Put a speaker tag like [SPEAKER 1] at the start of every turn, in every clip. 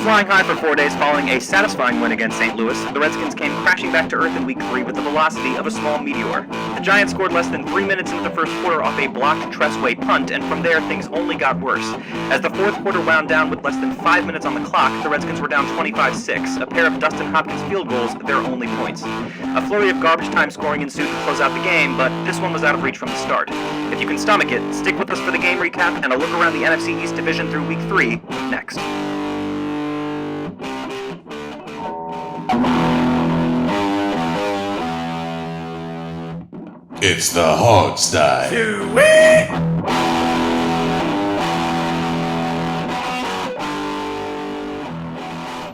[SPEAKER 1] Flying high for 4 days following a satisfying win against St. Louis, the Redskins came crashing back to earth in Week 3 with the velocity of a small meteor. The Giants scored less than 3 minutes into the first quarter off a blocked Tressway punt, and from there things only got worse. As the fourth quarter wound down with less than 5 minutes on the clock, the Redskins were down 25-6, a pair of Dustin Hopkins field goals their only points. A flurry of garbage time scoring ensued to close out the game, but this one was out of reach from the start. If you can stomach it, stick with us for the game recap and a look around the NFC East Division through Week 3 next.
[SPEAKER 2] It's the hard style.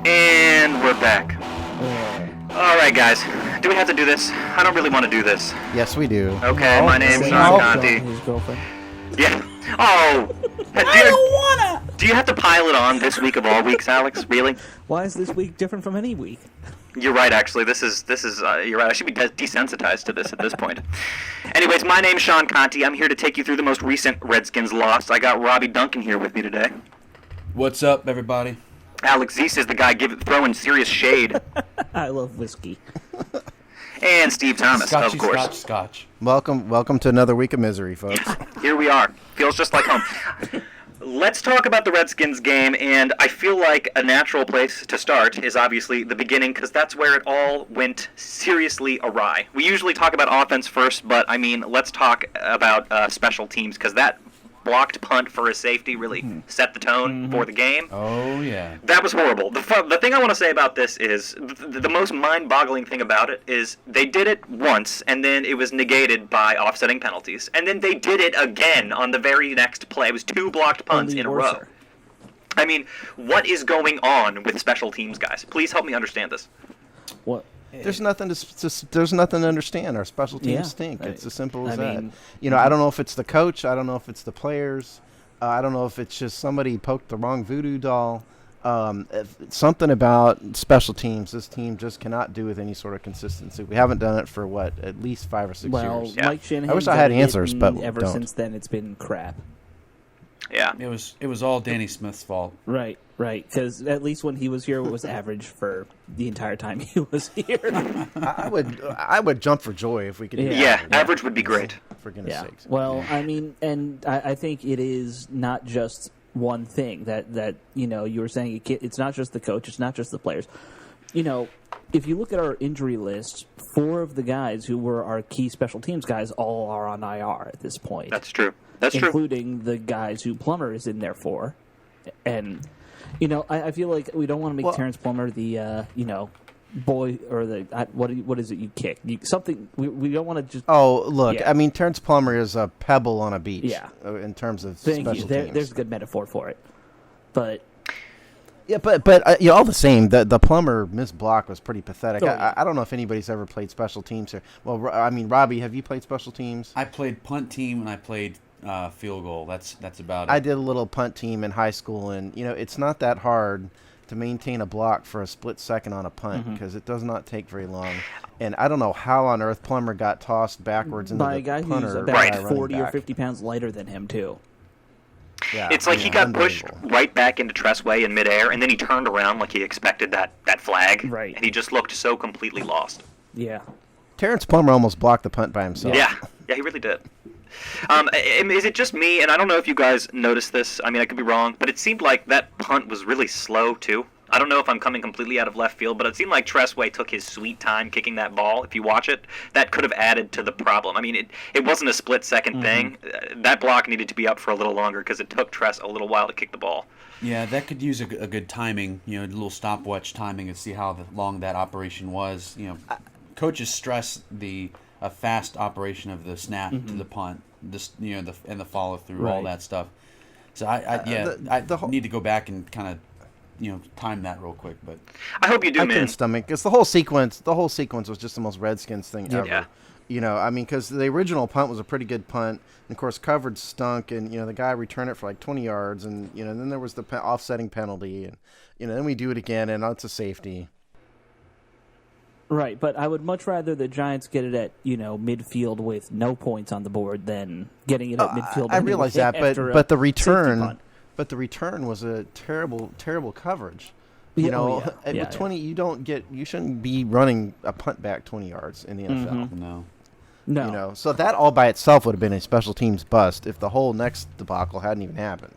[SPEAKER 1] And we're back. Alright guys, do we have to do this? I don't really want to do this.
[SPEAKER 3] Yes, we do.
[SPEAKER 1] Okay, my name's Sean Conti.
[SPEAKER 4] His girlfriend.
[SPEAKER 1] Yeah. Oh!
[SPEAKER 4] I don't wanna!
[SPEAKER 1] Do you have to pile it on this week of all weeks, Alex? Really?
[SPEAKER 4] Why is this week different from any week?
[SPEAKER 1] You're right, actually. This is. You're right. I should be desensitized to this at this point. Anyways, my name's Sean Conti. I'm here to take you through the most recent Redskins loss. I got Robbie Duncan here with me today.
[SPEAKER 5] What's up, everybody?
[SPEAKER 1] Alex Zeese is the guy throwing serious shade.
[SPEAKER 4] I love whiskey.
[SPEAKER 1] And Steve Thomas,
[SPEAKER 5] Scotchy,
[SPEAKER 1] of course.
[SPEAKER 5] Scotch.
[SPEAKER 3] Welcome to another week of misery, folks.
[SPEAKER 1] Here we are. Feels just like home. Let's talk about the Redskins game, and I feel like a natural place to start is obviously the beginning, because that's where it all went seriously awry. We usually talk about offense first, but, I mean, let's talk about special teams, because that blocked punt for a safety really set the tone for the game.
[SPEAKER 5] Oh, yeah.
[SPEAKER 1] That was horrible. The thing I want to say about this is the most mind-boggling thing about it is they did it once, and then it was negated by offsetting penalties. And then they did it again on the very next play. It was 2 blocked punts in a row. I mean, what is going on with special teams, guys? Please help me understand this.
[SPEAKER 4] What?
[SPEAKER 3] There's nothing to understand. Our special teams stink. It's as simple as that. I don't know if it's the coach. I don't know if it's the players. I don't know if it's just somebody poked the wrong voodoo doll. Something about special teams. This team just cannot do with any sort of consistency. We haven't done it for at least 5 or 6 years.
[SPEAKER 1] Yeah.
[SPEAKER 4] Mike Shanahan.
[SPEAKER 3] I wish I had answers, but
[SPEAKER 4] ever
[SPEAKER 3] don't.
[SPEAKER 4] since then, it's been crap.
[SPEAKER 1] Yeah.
[SPEAKER 5] It was all Danny Smith's fault.
[SPEAKER 4] Right. Because at least when he was here, it was average for the entire time he was here.
[SPEAKER 3] I would jump for joy if we could. Do
[SPEAKER 1] Average would be great.
[SPEAKER 3] For goodness sakes.
[SPEAKER 4] Well, I mean, and I think it is not just one thing that you were saying. It's not just the coach. It's not just the players. If you look at our injury list, 4 of the guys who were our key special teams guys all are on IR at this point.
[SPEAKER 1] That's true.
[SPEAKER 4] Including the guys who Plummer is in there for. And, I feel like we don't want to make Terrence Plummer the, boy or the what is it you kick? We don't want to just.
[SPEAKER 3] Oh, look! Yeah. I mean, Terrence Plummer is a pebble on a beach.
[SPEAKER 4] Yeah.
[SPEAKER 3] In terms of
[SPEAKER 4] Thank
[SPEAKER 3] special
[SPEAKER 4] you.
[SPEAKER 3] teams.
[SPEAKER 4] There's a good metaphor for it, but.
[SPEAKER 3] Yeah, but all the same, the Plummer missed block was pretty pathetic. I don't know if anybody's ever played special teams here. Well, I mean, Robbie, have you played special teams?
[SPEAKER 5] I played punt team and I played field goal. That's about it.
[SPEAKER 3] I did a little punt team in high school, and it's not that hard to maintain a block for a split second on a punt because it does not take very long. And I don't know how on earth Plummer got tossed backwards into
[SPEAKER 4] by a guy who's about 40 or 50 pounds lighter than him too.
[SPEAKER 1] Yeah, it's like he got pushed right back into Tressway in midair, and then he turned around like he expected that flag,
[SPEAKER 4] right?
[SPEAKER 1] And he just looked so completely lost.
[SPEAKER 4] Yeah.
[SPEAKER 3] Terrence Plummer almost blocked the punt by himself.
[SPEAKER 1] Yeah, he really did. Is it just me, and I don't know if you guys noticed this, I mean, I could be wrong, but it seemed like that punt was really slow, too. I don't know if I'm coming completely out of left field, but it seemed like Tressway took his sweet time kicking that ball. If you watch it, that could have added to the problem. I mean, it wasn't a split-second thing. That block needed to be up for a little longer because it took Tress a little while to kick the ball.
[SPEAKER 5] Yeah, that could use a good timing, a little stopwatch timing to see how long that operation was. Coaches stress a fast operation of the snap to the punt, and the follow through, all that stuff. So I need to go back and kind of time that real quick. But
[SPEAKER 1] I hope you do, man.
[SPEAKER 3] I couldn't stomach because the whole sequence was just the most Redskins thing ever.
[SPEAKER 1] Yeah.
[SPEAKER 3] I mean, because the original punt was a pretty good punt, and of course coverage stunk, and the guy returned it for like 20 yards, and then there was the offsetting penalty, and then we do it again, and it's a safety.
[SPEAKER 4] Right, but I would much rather the Giants get it at midfield with no points on the board than getting it at midfield.
[SPEAKER 3] I realize that, but the return was a terrible coverage. You know,
[SPEAKER 4] yeah,
[SPEAKER 3] with 20, you shouldn't be running a punt back 20 yards in the NFL.
[SPEAKER 5] No.
[SPEAKER 4] No.
[SPEAKER 3] You know, so that all by itself would have been a special teams bust if the whole next debacle hadn't even happened.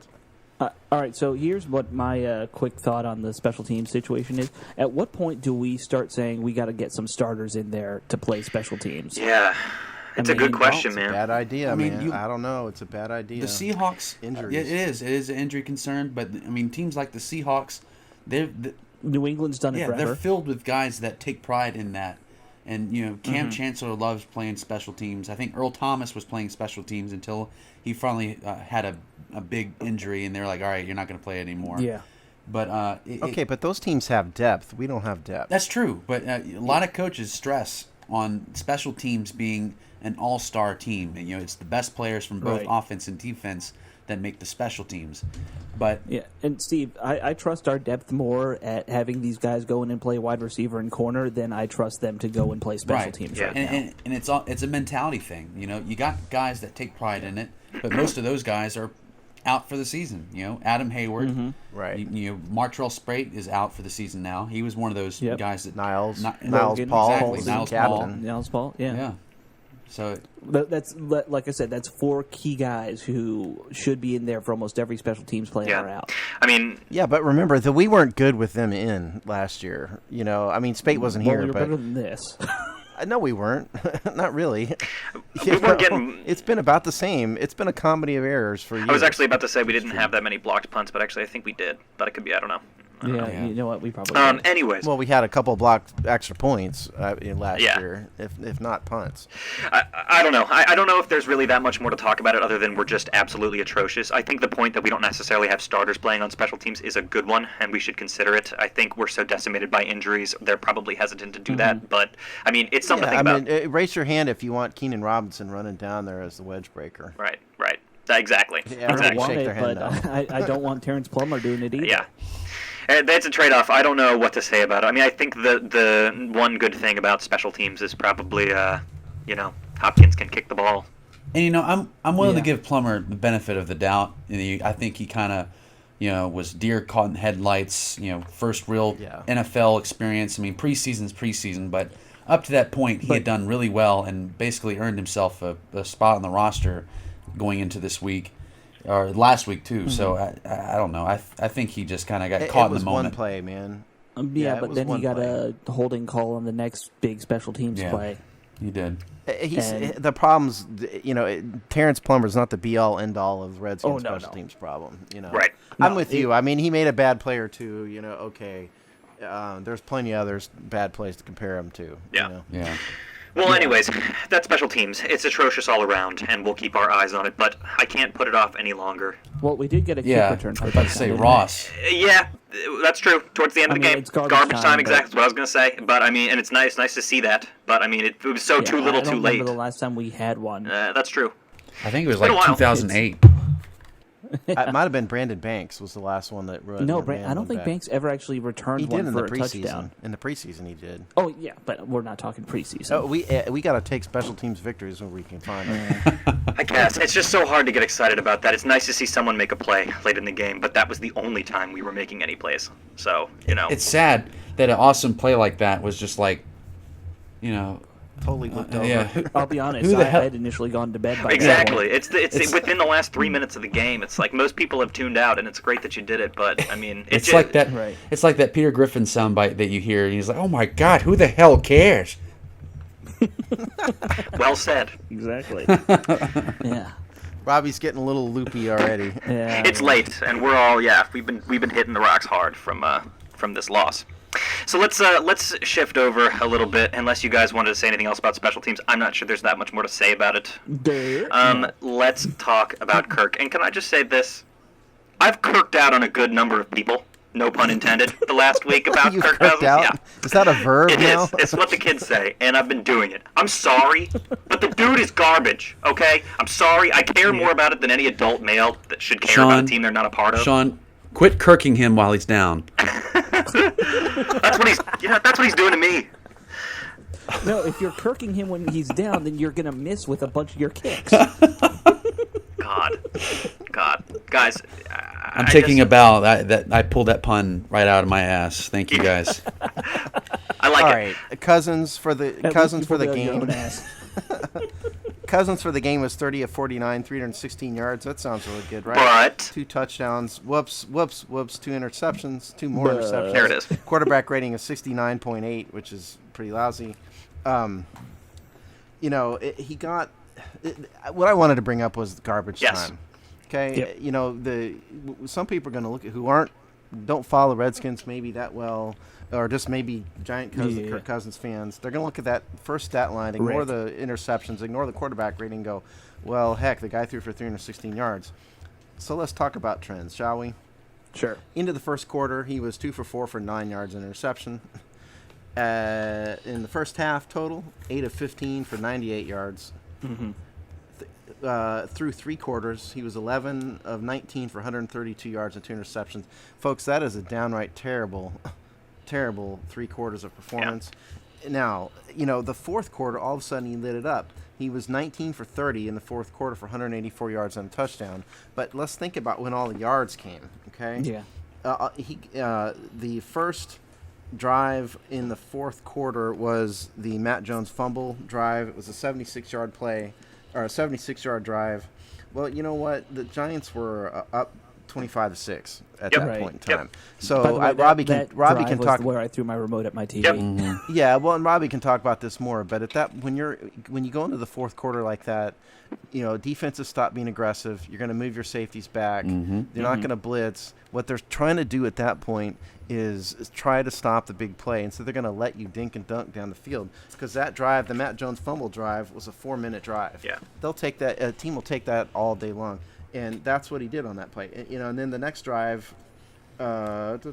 [SPEAKER 4] All right, so here's what my quick thought on the special teams situation is. At what point do we start saying we got to get some starters in there to play special teams?
[SPEAKER 1] Yeah. It's a good question,
[SPEAKER 3] It's
[SPEAKER 1] man.
[SPEAKER 3] a bad idea,
[SPEAKER 5] mean,
[SPEAKER 3] man. I don't know. It's a bad idea.
[SPEAKER 5] The Seahawks,
[SPEAKER 3] Injuries.
[SPEAKER 5] It is an injury concern, but I mean, teams like the Seahawks,
[SPEAKER 4] New England's done it forever.
[SPEAKER 5] they're filled with guys that take pride in that. And, you know, Cam Chancellor loves playing special teams. I think Earl Thomas was playing special teams until he finally had a big injury, and they're like, all right, you're not going to play anymore.
[SPEAKER 4] Yeah.
[SPEAKER 5] But
[SPEAKER 3] but those teams have depth. We don't have depth.
[SPEAKER 5] That's true. But a lot of coaches stress on special teams being an all-star team. And, you know, it's the best players from both offense and defense that make the special teams. But
[SPEAKER 4] yeah, and Steve, I trust our depth more at having these guys go in and play wide receiver and corner than I trust them to go and play special teams right now.
[SPEAKER 5] And it's a mentality thing. You know, you got guys that take pride in it, but most of those guys are out for the season. You know, Adam Hayward,
[SPEAKER 3] right?
[SPEAKER 5] You know, Martrell Sprate is out for the season now. He was one of those guys that
[SPEAKER 3] Niles Paul,
[SPEAKER 5] exactly, Niles
[SPEAKER 3] captain.
[SPEAKER 4] Niles Paul, yeah.
[SPEAKER 5] So
[SPEAKER 4] that's like I said, that's 4 key guys who should be in there for almost every special teams player are out.
[SPEAKER 1] I mean,
[SPEAKER 3] yeah, but remember that we weren't good with them in last year. You know, I mean, Spate wasn't here,
[SPEAKER 4] we were
[SPEAKER 3] but
[SPEAKER 4] better than this.
[SPEAKER 3] No, we weren't. Not really.
[SPEAKER 1] We weren't getting.
[SPEAKER 3] It's been about the same. It's been a comedy of errors for years.
[SPEAKER 1] I was actually about to say we didn't have that many blocked punts, but actually I think we did. But it could be. I don't know.
[SPEAKER 4] Yeah, you know what? We probably did.
[SPEAKER 1] Anyways.
[SPEAKER 3] Well, we had a couple blocked extra points last year, if not punts.
[SPEAKER 1] I don't know. I don't know if there's really that much more to talk about it other than we're just absolutely atrocious. I think the point that we don't necessarily have starters playing on special teams is a good one, and we should consider it. I think we're so decimated by injuries, they're probably hesitant to do that. But, I mean, it's something to think about.
[SPEAKER 3] I mean, raise your hand if you want Keenan Robinson running down there as the wedge breaker.
[SPEAKER 1] Right. Exactly.
[SPEAKER 3] Yeah,
[SPEAKER 4] I want it, but I don't want Terrence Plummer doing it either.
[SPEAKER 1] Yeah. That's a trade-off. I don't know what to say about it. I mean, I think the one good thing about special teams is probably, Hopkins can kick the ball.
[SPEAKER 5] And, you know, I'm willing to give Plummer the benefit of the doubt. I think he kind of, was deer caught in headlights, first real NFL experience. I mean, preseason's preseason, but up to that point, he had done really well and basically earned himself a spot on the roster going into this week. Or last week too, so I don't know. I think he just kind of got caught in the moment.
[SPEAKER 3] It was one play, man.
[SPEAKER 4] But then he got a holding call on the next big special teams play.
[SPEAKER 5] He did.
[SPEAKER 3] The problems, Terrence Plummer's not the be-all, end-all of Redskins special teams problem.
[SPEAKER 1] Right.
[SPEAKER 3] I'm with you. I mean, he made a bad play or two. Okay, there's plenty of others bad plays to compare him to.
[SPEAKER 1] Yeah.
[SPEAKER 5] Yeah.
[SPEAKER 1] Well, anyways, that's special teams. It's atrocious all around, and we'll keep our eyes on it, but I can't put it off any longer.
[SPEAKER 4] Well, we did get a kick return.
[SPEAKER 5] I was about to say Ross.
[SPEAKER 1] Yeah, that's true. Towards the end of the game.
[SPEAKER 4] It's garbage
[SPEAKER 1] time, exactly what I was going to say. But, I mean, and it's nice to see that. But, I mean, it was so too little too late.
[SPEAKER 4] I don't remember the last time we had one.
[SPEAKER 1] That's true.
[SPEAKER 5] I think it was like 2008.
[SPEAKER 3] It might have been Brandon Banks was the last one that run.
[SPEAKER 4] No, I don't think Banks ever actually returned one for a touchdown.
[SPEAKER 3] In the preseason, he did.
[SPEAKER 4] Oh yeah, but we're not talking preseason.
[SPEAKER 3] Oh, we got to take special teams victories when we can find them.
[SPEAKER 1] I guess it's just so hard to get excited about that. It's nice to see someone make a play late in the game, but that was the only time we were making any plays. So
[SPEAKER 5] it's sad that an awesome play like that was just like,
[SPEAKER 3] totally looked over.
[SPEAKER 5] Yeah.
[SPEAKER 4] I'll be honest. I had initially gone to bed by
[SPEAKER 1] exactly. It's within the last 3 minutes of the game. It's like most people have tuned out, and it's great that you did it. But I mean,
[SPEAKER 5] it's like that. Right. It's like that Peter Griffin soundbite that you hear, and he's like, "Oh my God, who the hell cares?"
[SPEAKER 1] Well said.
[SPEAKER 4] Exactly. Yeah.
[SPEAKER 3] Robbie's getting a little loopy already.
[SPEAKER 4] Yeah.
[SPEAKER 1] It's late, and we're all we've been hitting the rocks hard from this loss. So let's shift over a little bit. Unless you guys wanted to say anything else about special teams, I'm not sure there's that much more to say about it. Let's talk about Kirk. And can I just say this? I've kirked out on a good number of people. No pun intended. The last week about Kirk Cousins.
[SPEAKER 3] Out?
[SPEAKER 1] Yeah.
[SPEAKER 3] Is that a verb now?
[SPEAKER 1] It's what the kids say, and I've been doing it. I'm sorry, but the dude is garbage. Okay, I'm sorry. I care more about it than any adult male that should care about a team they're not a part of.
[SPEAKER 5] Sean, quit kirking him while he's down.
[SPEAKER 1] That's what he's doing to me.
[SPEAKER 4] No, if you're kirking him when he's down, then you're gonna miss with a bunch of your kicks.
[SPEAKER 1] God, guys,
[SPEAKER 5] I'm taking a bow. I pulled that pun right out of my ass. Thank you, guys.
[SPEAKER 1] I like
[SPEAKER 3] All
[SPEAKER 1] it.
[SPEAKER 3] right, Cousins for the game. Cousins for the game was 30 of 49, 316 yards. That sounds really good, right?
[SPEAKER 1] But
[SPEAKER 3] 2 touchdowns. Whoops. 2 interceptions. 2 more interceptions.
[SPEAKER 1] There it is.
[SPEAKER 3] Quarterback rating is 69.8, which is pretty lousy. He got. What I wanted to bring up was garbage time. Okay,
[SPEAKER 4] Yep.
[SPEAKER 3] Some people are going to look at don't follow Redskins maybe that well, or just maybe Kirk Cousins fans. They're going to look at that first stat line, ignore the interceptions, ignore the quarterback rating, and go, well, heck, the guy threw for 316 yards. So let's talk about trends, shall we?
[SPEAKER 4] Sure.
[SPEAKER 3] Into the first quarter, he was 2 for 4 for 9 yards and interception. In the first half total, 8 of 15 for 98 yards.
[SPEAKER 4] Mm-hmm.
[SPEAKER 3] Through 3 quarters, he was 11 of 19 for 132 yards and 2 interceptions. Folks, that is a downright terrible 3 quarters of performance. Yeah. Now, the fourth quarter, all of a sudden he lit it up. He was 19 for 30 in the fourth quarter for 184 yards and a touchdown. But let's think about when all the yards came, okay?
[SPEAKER 4] Yeah.
[SPEAKER 3] The first drive in the fourth quarter was the Matt Jones fumble drive. It was a 76-yard play. Or a 76-yard drive. Well, you know what? The Giants were up 25-6 at that point in time.
[SPEAKER 4] Yep.
[SPEAKER 3] So
[SPEAKER 4] way,
[SPEAKER 3] Robbie can talk
[SPEAKER 4] where I threw my remote at my TV.
[SPEAKER 1] Yep.
[SPEAKER 3] Mm-hmm. Yeah, well, and Robbie can talk about this more. But when you go into the fourth quarter like that, defenses stop being aggressive. You're going to move your safeties back.
[SPEAKER 5] Mm-hmm.
[SPEAKER 3] They're not going to blitz. What they're trying to do at that point is try to stop the big play, and so they're going to let you dink and dunk down the field because that drive, the Matt Jones fumble drive, was a 4-minute drive.
[SPEAKER 1] Yeah,
[SPEAKER 3] they'll take that. A team will take that all day long, and that's what he did on that play. And then the next drive, we had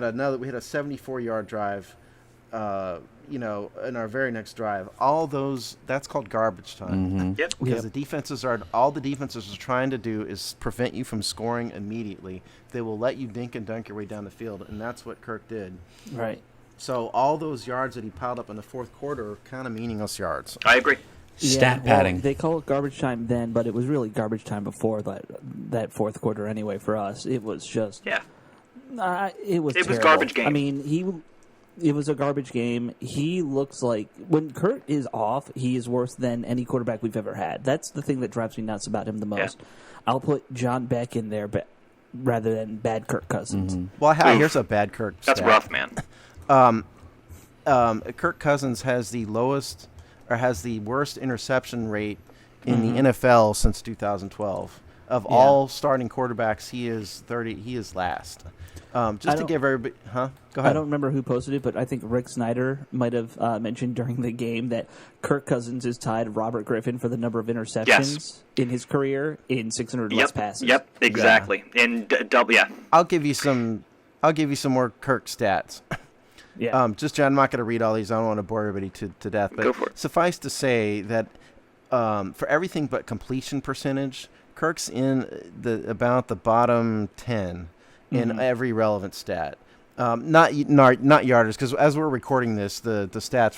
[SPEAKER 3] a 74-yard drive. In our very next drive, all those, that's called garbage time.
[SPEAKER 5] Mm-hmm.
[SPEAKER 1] Yep.
[SPEAKER 3] Because all the defenses are trying to do is prevent you from scoring immediately. They will let you dink and dunk your way down the field, and that's what Kirk did.
[SPEAKER 4] Right.
[SPEAKER 3] So all those yards that he piled up in the fourth quarter are kind of meaningless yards.
[SPEAKER 1] I agree.
[SPEAKER 5] Stat padding.
[SPEAKER 4] They call it garbage time then, but it was really garbage time before that fourth quarter anyway for us. It was just...
[SPEAKER 1] Yeah.
[SPEAKER 4] It was terrible.
[SPEAKER 1] Garbage game.
[SPEAKER 4] I mean, it was a garbage game. He looks like when Kurt is off, he is worse than any quarterback we've ever had. That's the thing that drives me nuts about him the most. Yeah. I'll put John Beck in there, but rather than bad Kirk Cousins.
[SPEAKER 3] Mm-hmm. Well, here's a bad Kirk stat.
[SPEAKER 1] That's rough, man.
[SPEAKER 3] Kirk Cousins has the worst interception rate in the NFL since 2012. Of all starting quarterbacks, he is last. Just to give everybody, Go ahead.
[SPEAKER 4] I don't remember who posted it, but I think Rick Snyder might have mentioned during the game that Kirk Cousins is tied Robert Griffin for the number of interceptions in his career in 600 less passes.
[SPEAKER 1] Yep, exactly.
[SPEAKER 3] Yeah.
[SPEAKER 1] And double, yeah.
[SPEAKER 3] I'll give you some more Kirk stats.
[SPEAKER 4] Yeah.
[SPEAKER 3] I'm not going to read all these. I don't want to bore everybody to death. But
[SPEAKER 1] go for it.
[SPEAKER 3] Suffice to say that for everything but completion percentage, Kirk's in about the bottom 10 in every relevant stat. Not yardage, because as we're recording this, the stats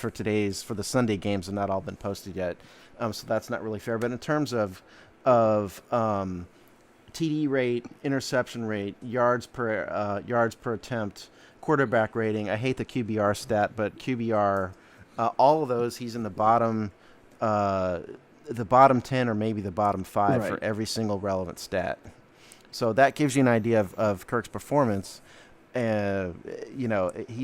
[SPEAKER 3] for the Sunday games have not all been posted yet, so that's not really fair. But in terms of TD rate, interception rate, yards per attempt, quarterback rating, I hate the QBR stat, but QBR, all of those, he's in the bottom 10 or maybe the bottom 5 for every single relevant stat. So that gives you an idea of Kirk's performance. He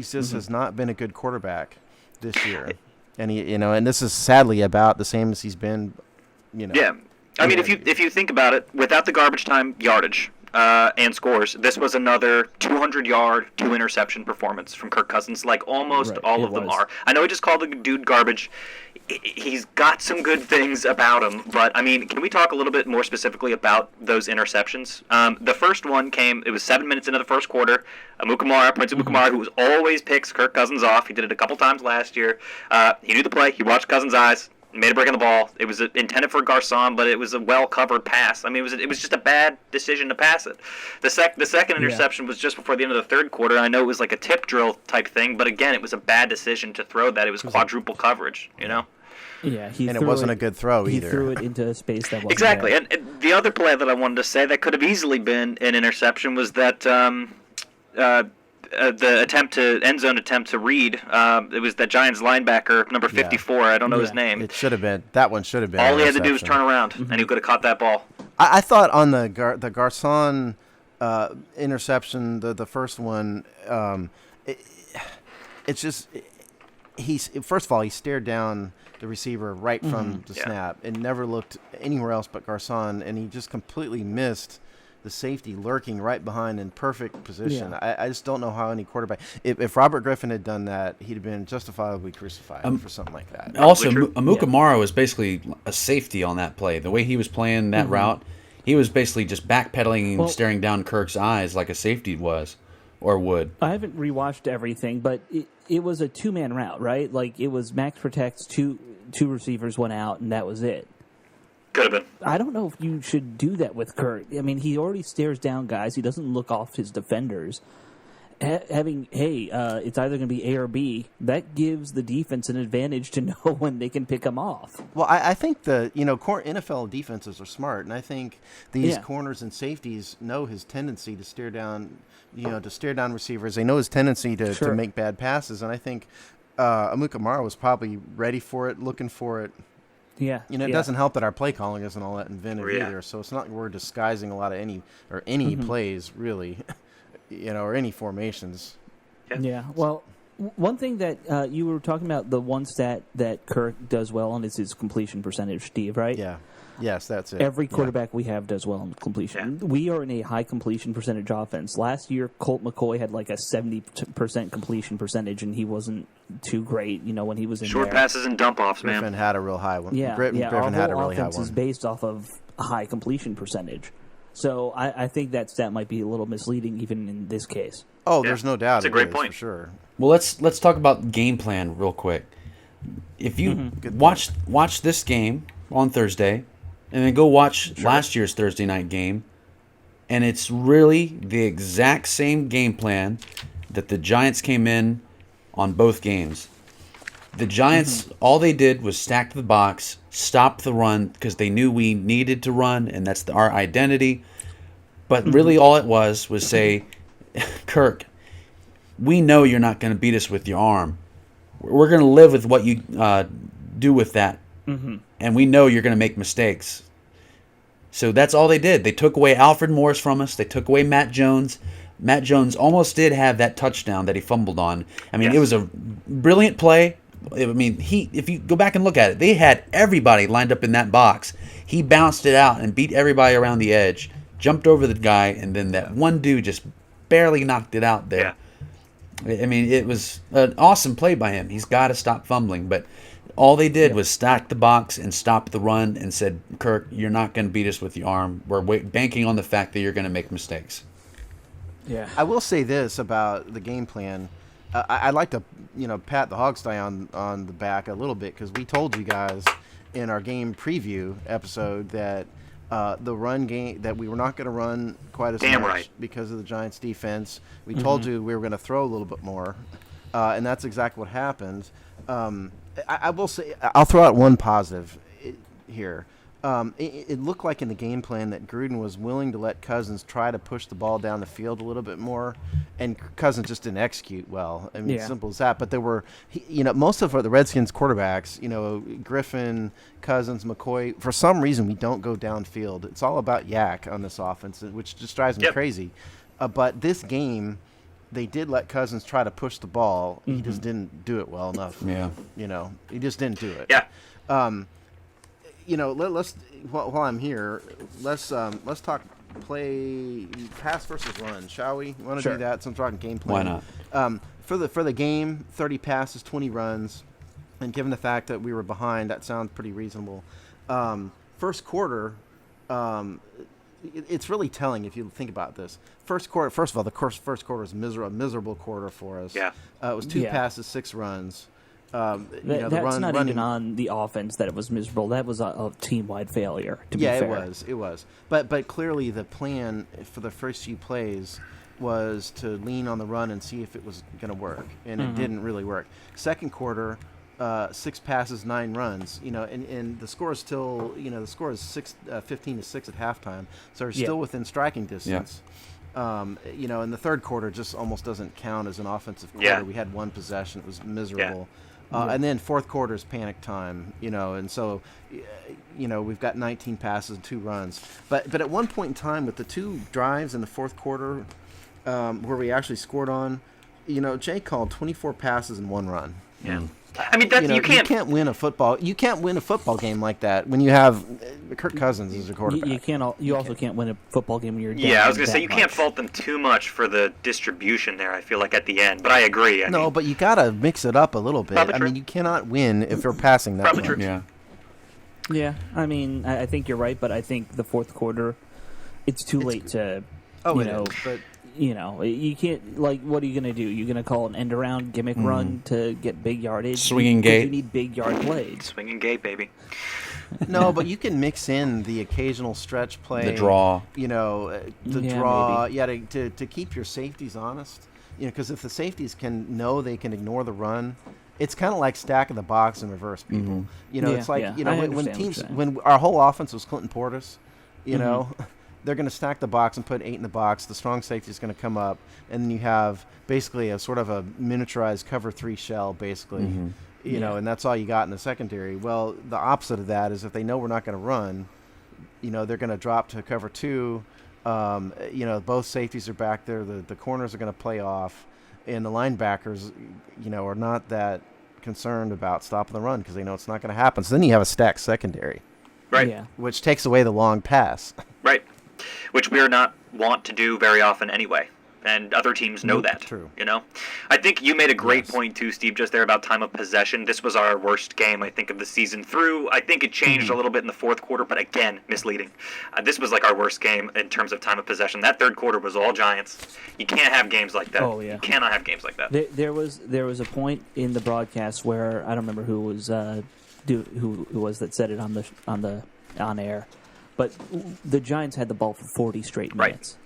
[SPEAKER 3] just has not been a good quarterback this year, and and this is sadly about the same as he's been.
[SPEAKER 1] Yeah, I mean, if you think about it, without the garbage time yardage and scores, this was another 200-yard, 2-interception performance from Kirk Cousins. Like almost all of them are. I know he just called the dude garbage. He's got some good things about him, but I mean, can we talk a little bit more specifically about those interceptions? The first one came, it was 7 minutes into the first quarter. Prince Amukamara, who always picks Kirk Cousins off. He did it a couple times last year. He knew the play. He watched Cousins' eyes. Made a break on the ball. It was intended for Garcon, but it was a well-covered pass. I mean, it was just a bad decision to pass it. The second interception was just before the end of the third quarter. I know it was like a tip drill type thing, but again, it was a bad decision to throw that. It was quadruple coverage,
[SPEAKER 4] Yeah,
[SPEAKER 3] and it wasn't a good throw either.
[SPEAKER 4] He threw it into a space that wasn't
[SPEAKER 1] exactly.
[SPEAKER 4] there.
[SPEAKER 1] And the other play that I wanted to say that could have easily been an interception was that the end zone attempt to Reed. It was that Giants linebacker, number 54. I don't know his name.
[SPEAKER 3] It should have been. That one should have been.
[SPEAKER 1] All he had to do was turn around, and he could have caught that ball.
[SPEAKER 3] I thought on the Garcon interception, the first one, it's just first of all, he stared down the receiver right from the snap and never looked anywhere else but Garcon, and he just completely missed the safety lurking right behind in perfect position.
[SPEAKER 4] Yeah.
[SPEAKER 3] I just don't know how any quarterback. If Robert Griffin had done that, he'd have been justifiably crucified for something like that.
[SPEAKER 5] Also, Amukamara was basically a safety on that play. The way he was playing that route, he was basically just backpedaling and staring down Kirk's eyes like a safety was or would.
[SPEAKER 4] I haven't rewatched everything, but it was a two-man route, right? Like, it was max protects, two receivers went out, and that was it.
[SPEAKER 1] Could have been.
[SPEAKER 4] I don't know if you should do that with Kirk. I mean, he already stares down guys. He doesn't look off his defenders. It's either going to be A or B. That gives the defense an advantage to know when they can pick him off.
[SPEAKER 3] Well, I think NFL defenses are smart, and I think these corners and safeties know his tendency to stare down, receivers. They know his tendency to make bad passes, and I think Amukamara was probably ready for it, looking for it.
[SPEAKER 4] Yeah,
[SPEAKER 3] it doesn't help that our play calling isn't all that inventive either. So it's not like we're disguising a lot of any plays really, or any formations.
[SPEAKER 4] Yeah. Well, one thing that you were talking about, the one stat that Kirk does well on is his completion percentage, Steve, right?
[SPEAKER 3] Yeah. Yes, that's it.
[SPEAKER 4] Every quarterback we have does well on completion. Yeah. We are in a high completion percentage offense. Last year, Colt McCoy had like a 70% completion percentage, and he wasn't too great, when he was in
[SPEAKER 1] short
[SPEAKER 4] there.
[SPEAKER 1] passes and dump-offs, man.
[SPEAKER 3] Griffin had a real high one.
[SPEAKER 4] Griffin
[SPEAKER 3] had a really high
[SPEAKER 4] offense
[SPEAKER 3] one.
[SPEAKER 4] is based off of a high completion percentage. So I think that stat might be a little misleading even in this case.
[SPEAKER 3] Oh, there's no doubt.
[SPEAKER 1] It's a great point.
[SPEAKER 3] For sure.
[SPEAKER 5] Well, let's talk about game plan real quick. If you watch this game on Thursday, and then go watch last year's Thursday night game, and it's really the exact same game plan that the Giants came in on both games. The Giants, all they did was stack the box, stop the run, because they knew we needed to run, and that's our identity. But really all it was say, Kirk, we know you're not going to beat us with your arm. We're going to live with what you do with that. And we know you're going to make mistakes. So that's all they did. They took away Alfred Morris from us. They took away Matt Jones. Matt Jones almost did have that touchdown that he fumbled on. I mean, It was a brilliant play. I mean, if you go back and look at it, they had everybody lined up in that box. He bounced it out and beat everybody around the edge, jumped over the guy, and then that one dude just barely knocked it out there. I mean, it was an awesome play by him. He's got to stop fumbling, but all they did was stack the box and stop the run and said, Kirk, you're not going to beat us with your arm. We're banking on the fact that you're going to make mistakes.
[SPEAKER 4] Yeah.
[SPEAKER 3] I will say this about the game plan. I'd like to, pat the Hogstye on the back a little bit, because we told you guys in our game preview episode that the run game, that we were not going to run quite as much because of the Giants' defense. We told you we were going to throw a little bit more, and that's exactly what happened. I will say, I'll throw out one positive here. It looked like in the game plan that Gruden was willing to let Cousins try to push the ball down the field a little bit more, and Cousins just didn't execute well. I mean, simple as that. But there were, most of the Redskins quarterbacks, Griffin, Cousins, McCoy, for some reason we don't go downfield. It's all about yak on this offense, which just drives me crazy. But this game, they did let Cousins try to push the ball. He just didn't do it well enough.
[SPEAKER 5] Yeah.
[SPEAKER 3] He just didn't do it.
[SPEAKER 1] Yeah.
[SPEAKER 3] Let's while I'm here, let's talk pass versus run, shall we? You want to do that since we're talking game plan?
[SPEAKER 5] Why not?
[SPEAKER 3] For the game, 30 passes, 20 runs, and given the fact that we were behind, that sounds pretty reasonable. First quarter, it's really telling if you think about this. First quarter, first of all, first quarter was a miserable quarter for us.
[SPEAKER 1] Yeah.
[SPEAKER 3] It was 2 passes, 6 runs.
[SPEAKER 4] That's not even on the offense that it was miserable. That was a team-wide failure, to be fair.
[SPEAKER 3] Yeah, it was. But clearly the plan for the first few plays was to lean on the run and see if it was going to work, and it didn't really work. Second quarter, 6 passes, 9 runs. And the score is still, the score is 15-6 at halftime, so they're still within striking distance. In the third quarter just almost doesn't count as an offensive quarter.
[SPEAKER 1] Yeah.
[SPEAKER 3] We had one possession; it was miserable. And then fourth quarter is panic time, and so, we've got 19 passes and 2 runs. But at one point in time, with the 2 drives in the fourth quarter, where we actually scored on, Jay called 24 passes and 1 run.
[SPEAKER 1] Yeah. I mean, you
[SPEAKER 3] can't win a football. You can't win a football game like that when you have Kirk Cousins as a quarterback.
[SPEAKER 4] You also can't win a football game when you're down.
[SPEAKER 1] Yeah, I was going to say you can't fault them too much for the distribution there. I feel like at the end, but I agree.
[SPEAKER 3] But you got to mix it up a little bit.
[SPEAKER 1] Probably
[SPEAKER 3] I
[SPEAKER 1] true.
[SPEAKER 3] mean, you cannot win if you're passing that
[SPEAKER 1] Probably
[SPEAKER 3] much.
[SPEAKER 1] true.
[SPEAKER 5] Yeah.
[SPEAKER 4] Yeah, I mean, I think you're right, but I think the fourth quarter, it's too late to.
[SPEAKER 3] But
[SPEAKER 4] you can't, what are you going to do? You're going to call an end-around gimmick run to get big yardage?
[SPEAKER 5] Swinging
[SPEAKER 4] Because
[SPEAKER 5] gate.
[SPEAKER 4] You need big yard plays.
[SPEAKER 1] Swinging gate, baby.
[SPEAKER 3] no, but you can mix in the occasional stretch play.
[SPEAKER 5] The draw.
[SPEAKER 3] Draw.
[SPEAKER 4] Maybe.
[SPEAKER 3] Yeah, to keep your safeties honest. Because if the safeties they can ignore the run, it's kind of like stacking the box in reverse, people. It's like, when our whole offense was Clinton Portis, they're going to stack the box and put 8 in the box. The strong safety is going to come up, and then you have basically a sort of a miniaturized cover 3 shell, basically. And that's all you got in the secondary. Well, the opposite of that is if they know we're not going to run, they're going to drop to cover 2. Both safeties are back there. The corners are going to play off, and the linebackers, are not that concerned about stopping the run because they know it's not going to happen. So then you have a stacked secondary,
[SPEAKER 1] Right.
[SPEAKER 4] Yeah.
[SPEAKER 3] which takes away the long pass.
[SPEAKER 1] Right. Which we are not want to do very often anyway. And other teams know that.
[SPEAKER 3] True.
[SPEAKER 1] I think you made a great point too, Steve, just there about time of possession. This was our worst game, I think, of the season through. I think it changed a little bit in the fourth quarter, but again, misleading. This was like our worst game in terms of time of possession. That third quarter was all Giants. You can't have games like that.
[SPEAKER 4] Oh, yeah.
[SPEAKER 1] You cannot have games like that.
[SPEAKER 4] There was a point in the broadcast where I don't remember who was who was that said it on air, but the Giants had the ball for 40 straight minutes.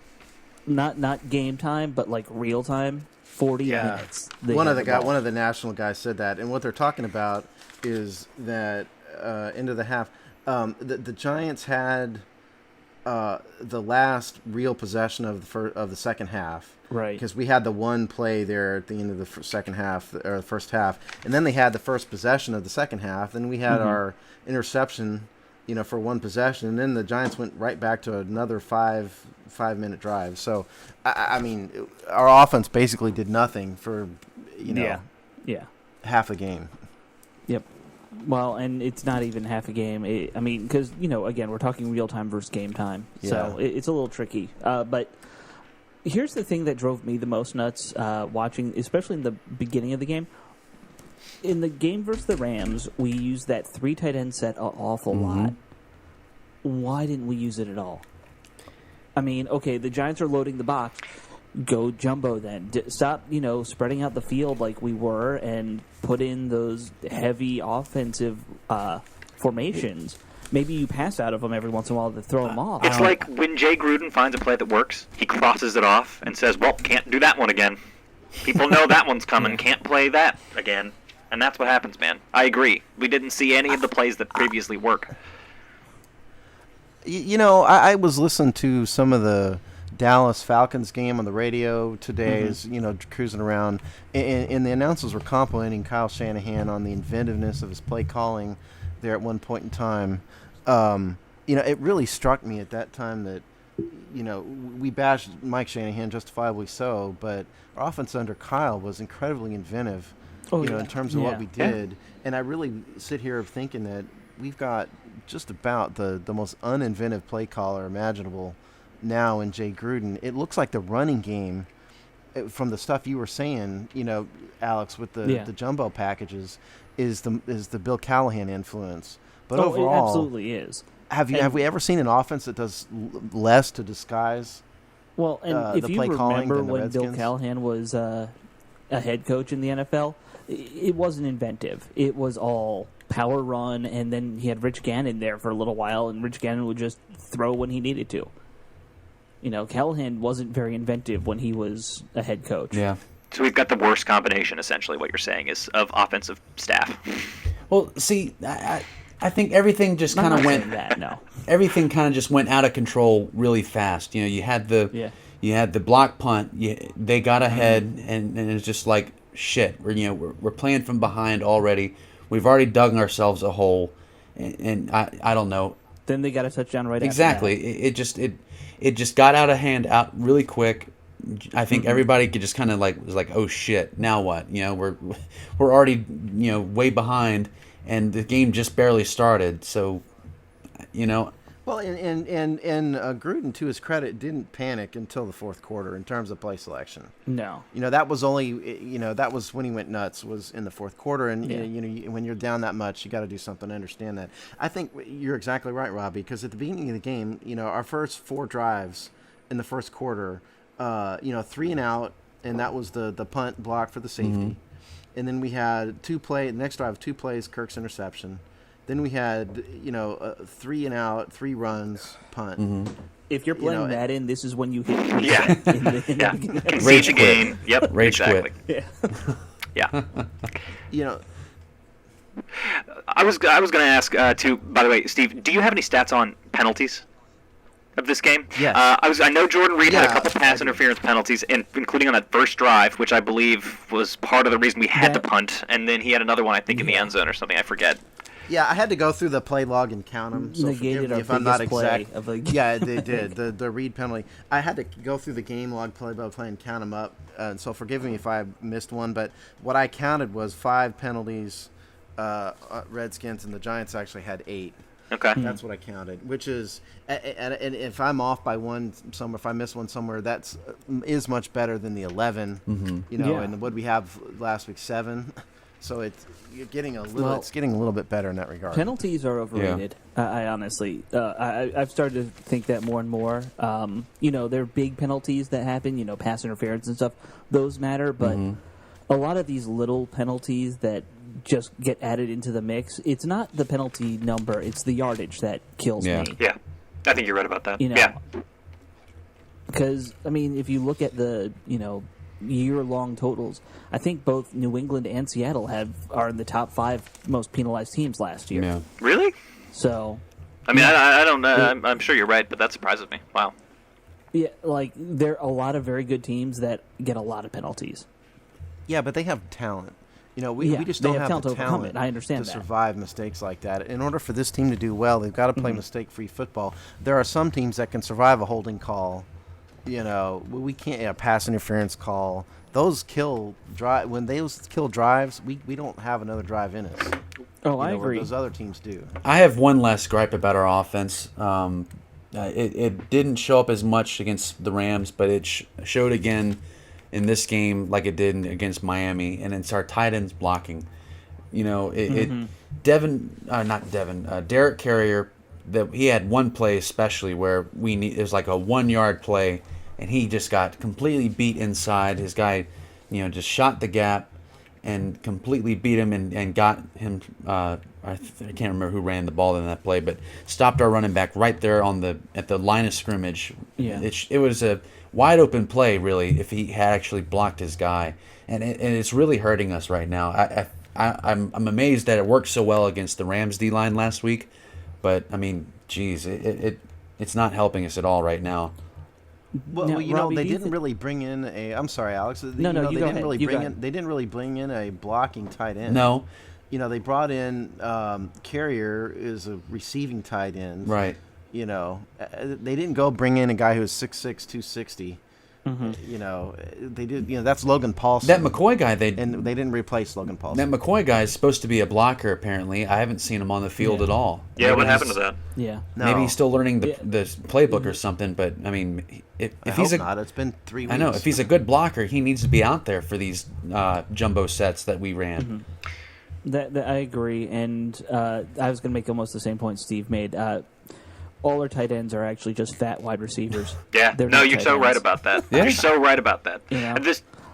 [SPEAKER 4] Not game time, but like real time. 40 minutes.
[SPEAKER 3] One of the national guys said that, and what they're talking about is that into the half, the Giants had the last real possession of the second half,
[SPEAKER 4] right?
[SPEAKER 3] Because we had the one play there at the end of the second half or the first half, and then they had the first possession of the second half. Then we had our interception, for one possession, and then the Giants went right back to another 5-minute drive. So, I mean, our offense basically did nothing for, half a game.
[SPEAKER 4] Yep. Well, and it's not even half a game. Because, again, we're talking real time versus game time. So it's a little tricky. But here's the thing that drove me the most nuts watching, especially in the beginning of the game. In the game versus the Rams, we used that 3 tight end set an awful lot. Why didn't we use it at all? I mean, okay, the Giants are loading the box. Go jumbo then. Stop, spreading out the field like we were and put in those heavy offensive formations. Maybe you pass out of them every once in a while to throw them off.
[SPEAKER 1] It's like when Jay Gruden finds a play that works, he crosses it off and says, well, can't do that one again. People know that one's coming, can't play that again. And that's what happens, man. I agree. We didn't see any of the plays that previously work.
[SPEAKER 3] I was listening to some of the Dallas Falcons game on the radio today as, cruising around, and the announcers were complimenting Kyle Shanahan on the inventiveness of his play calling there at one point in time. It really struck me at that time that, we bashed Mike Shanahan, justifiably so, but our offense under Kyle was incredibly inventive, in terms of what we did. And I really sit here thinking that we've got just about the most uninventive play caller imaginable now in Jay Gruden. It looks like the running game, from the stuff you were saying, Alex, with the jumbo packages, is the Bill Callahan influence. But overall,
[SPEAKER 4] it absolutely is.
[SPEAKER 3] Have we ever seen an offense that does less to disguise?
[SPEAKER 4] Well, and if you remember when Bill
[SPEAKER 3] Redskins?
[SPEAKER 4] Callahan was a head coach in the NFL, it wasn't inventive. It was all power run, and then he had Rich Gannon there for a little while, and Rich Gannon would just throw when he needed to. Callahan wasn't very inventive when he was a head coach.
[SPEAKER 5] Yeah.
[SPEAKER 1] So we've got the worst combination, essentially, what you're saying is, of offensive staff.
[SPEAKER 5] Well, see, I think everything just kind of went.
[SPEAKER 4] That, no.
[SPEAKER 5] Everything kind of just went out of control really fast. You know, you had the block punt. They got ahead, and it's just like shit. We're playing from behind already. We've already dug ourselves a hole, and I don't know.
[SPEAKER 4] Then they got a touchdown right
[SPEAKER 5] exactly.
[SPEAKER 4] after that.
[SPEAKER 5] It just got out of hand out really quick. I think everybody could just kind of was like, oh shit, now what? We're already way behind, and the game just barely started. So,
[SPEAKER 3] Well, and Gruden, to his credit, didn't panic until the fourth quarter in terms of play selection.
[SPEAKER 4] No.
[SPEAKER 3] That was only that was when he went nuts, was in the fourth quarter, and when you're down that much, you got to do something to understand that. I think you're exactly right, Robbie, because at the beginning of the game, our first 4 drives in the first quarter, 3 and out, and that was the punt block for the safety, and then we had the next drive 2 plays, Kirk's interception. Then we had, 3 and out, 3 runs, punt.
[SPEAKER 4] If you're playing Madden, this is when you hit
[SPEAKER 1] concede the game. Yep,
[SPEAKER 5] Rage
[SPEAKER 1] exactly.
[SPEAKER 5] quit.
[SPEAKER 1] Yeah. I was going to ask too. By the way, Steve, do you have any stats on penalties of this game?
[SPEAKER 3] Yes.
[SPEAKER 1] I know Jordan Reed had a couple pass interference penalties, including on that first drive, which I believe was part of the reason we had to punt, and then he had the other one, I think, in the end zone or something. I forget.
[SPEAKER 3] Yeah, I had to go through the play log and count them. So
[SPEAKER 4] negated
[SPEAKER 3] forgive me
[SPEAKER 4] our
[SPEAKER 3] if I'm not
[SPEAKER 4] biggest
[SPEAKER 3] exact.
[SPEAKER 4] play of the
[SPEAKER 3] Yeah, they did. The Reed penalty. I had to go through the game log play by play and count them up. So forgive me if I missed one. But what I counted was 5 penalties. Redskins and the Giants actually had 8.
[SPEAKER 1] Okay.
[SPEAKER 3] That's what I counted, which is, and if I'm off by one somewhere, if I miss one somewhere, is much better than the 11. And what we have last week, 7. So it's getting a little bit better in that regard.
[SPEAKER 4] Penalties are overrated. Yeah. I honestly, I've started to think that more and more. There are big penalties that happen. Pass interference and stuff. Those matter, but a lot of these little penalties that just get added into the mix. It's not the penalty number; it's the yardage that kills me.
[SPEAKER 1] Yeah, I think you're right about that.
[SPEAKER 4] Yeah, because if you look at the year-long totals, I think both New England and Seattle are in the top 5 most penalized teams last year.
[SPEAKER 5] Yeah.
[SPEAKER 1] Really?
[SPEAKER 4] So,
[SPEAKER 1] I don't know. I'm sure you're right, but that surprises me. Wow.
[SPEAKER 4] Yeah, there are a lot of very good teams that get a lot of penalties.
[SPEAKER 3] Yeah, but they have talent. We just don't have the talent
[SPEAKER 4] I understand
[SPEAKER 3] to
[SPEAKER 4] that.
[SPEAKER 3] survive mistakes like that. In order for this team to do well, they've got to play mistake-free football. There are some teams that can survive a holding call. We can't. Pass interference call. Those kill drive. When those kill drives, we don't have another drive in us.
[SPEAKER 4] Oh, I agree.
[SPEAKER 3] Those other teams do.
[SPEAKER 5] I have one last gripe about our offense. It didn't show up as much against the Rams, but it showed again in this game like it did against Miami, and it's our tight ends blocking. Derek Carrier, that he had one play especially where it was like a 1-yard play, and he just got completely beat inside. His guy, just shot the gap and completely beat him and got him. I can't remember who ran the ball in that play, but stopped our running back right there at the line of scrimmage.
[SPEAKER 4] Yeah.
[SPEAKER 5] It was a wide open play, really, if he had actually blocked his guy, and it's really hurting us right now. I'm amazed that it worked so well against the Rams D line last week, but it's not helping us at all right now.
[SPEAKER 3] Well,
[SPEAKER 4] Robbie,
[SPEAKER 3] they didn't really bring in a. I'm sorry, Alex. They didn't really bring in a blocking tight end.
[SPEAKER 5] No.
[SPEAKER 3] They brought in Carrier as a receiving tight end.
[SPEAKER 5] Right.
[SPEAKER 3] They didn't go bring in a guy who's 6'6", 260. They did. That's Logan Paulson.
[SPEAKER 5] That McCoy guy, they
[SPEAKER 3] didn't replace Logan Paulson.
[SPEAKER 5] That McCoy guy is supposed to be a blocker. Apparently, I haven't seen him on the field at all.
[SPEAKER 1] Yeah, what happened to that?
[SPEAKER 4] Yeah,
[SPEAKER 5] maybe he's still learning the playbook or something. But if he's
[SPEAKER 3] not, it's been 3 weeks.
[SPEAKER 5] I know if he's a good blocker, he needs to be out there for these jumbo sets that we ran.
[SPEAKER 4] That I agree, and I was going to make almost the same point Steve made. All our tight ends are actually just fat wide receivers.
[SPEAKER 1] Yeah, you're so right about that.
[SPEAKER 5] Yeah.
[SPEAKER 1] You're so right about that.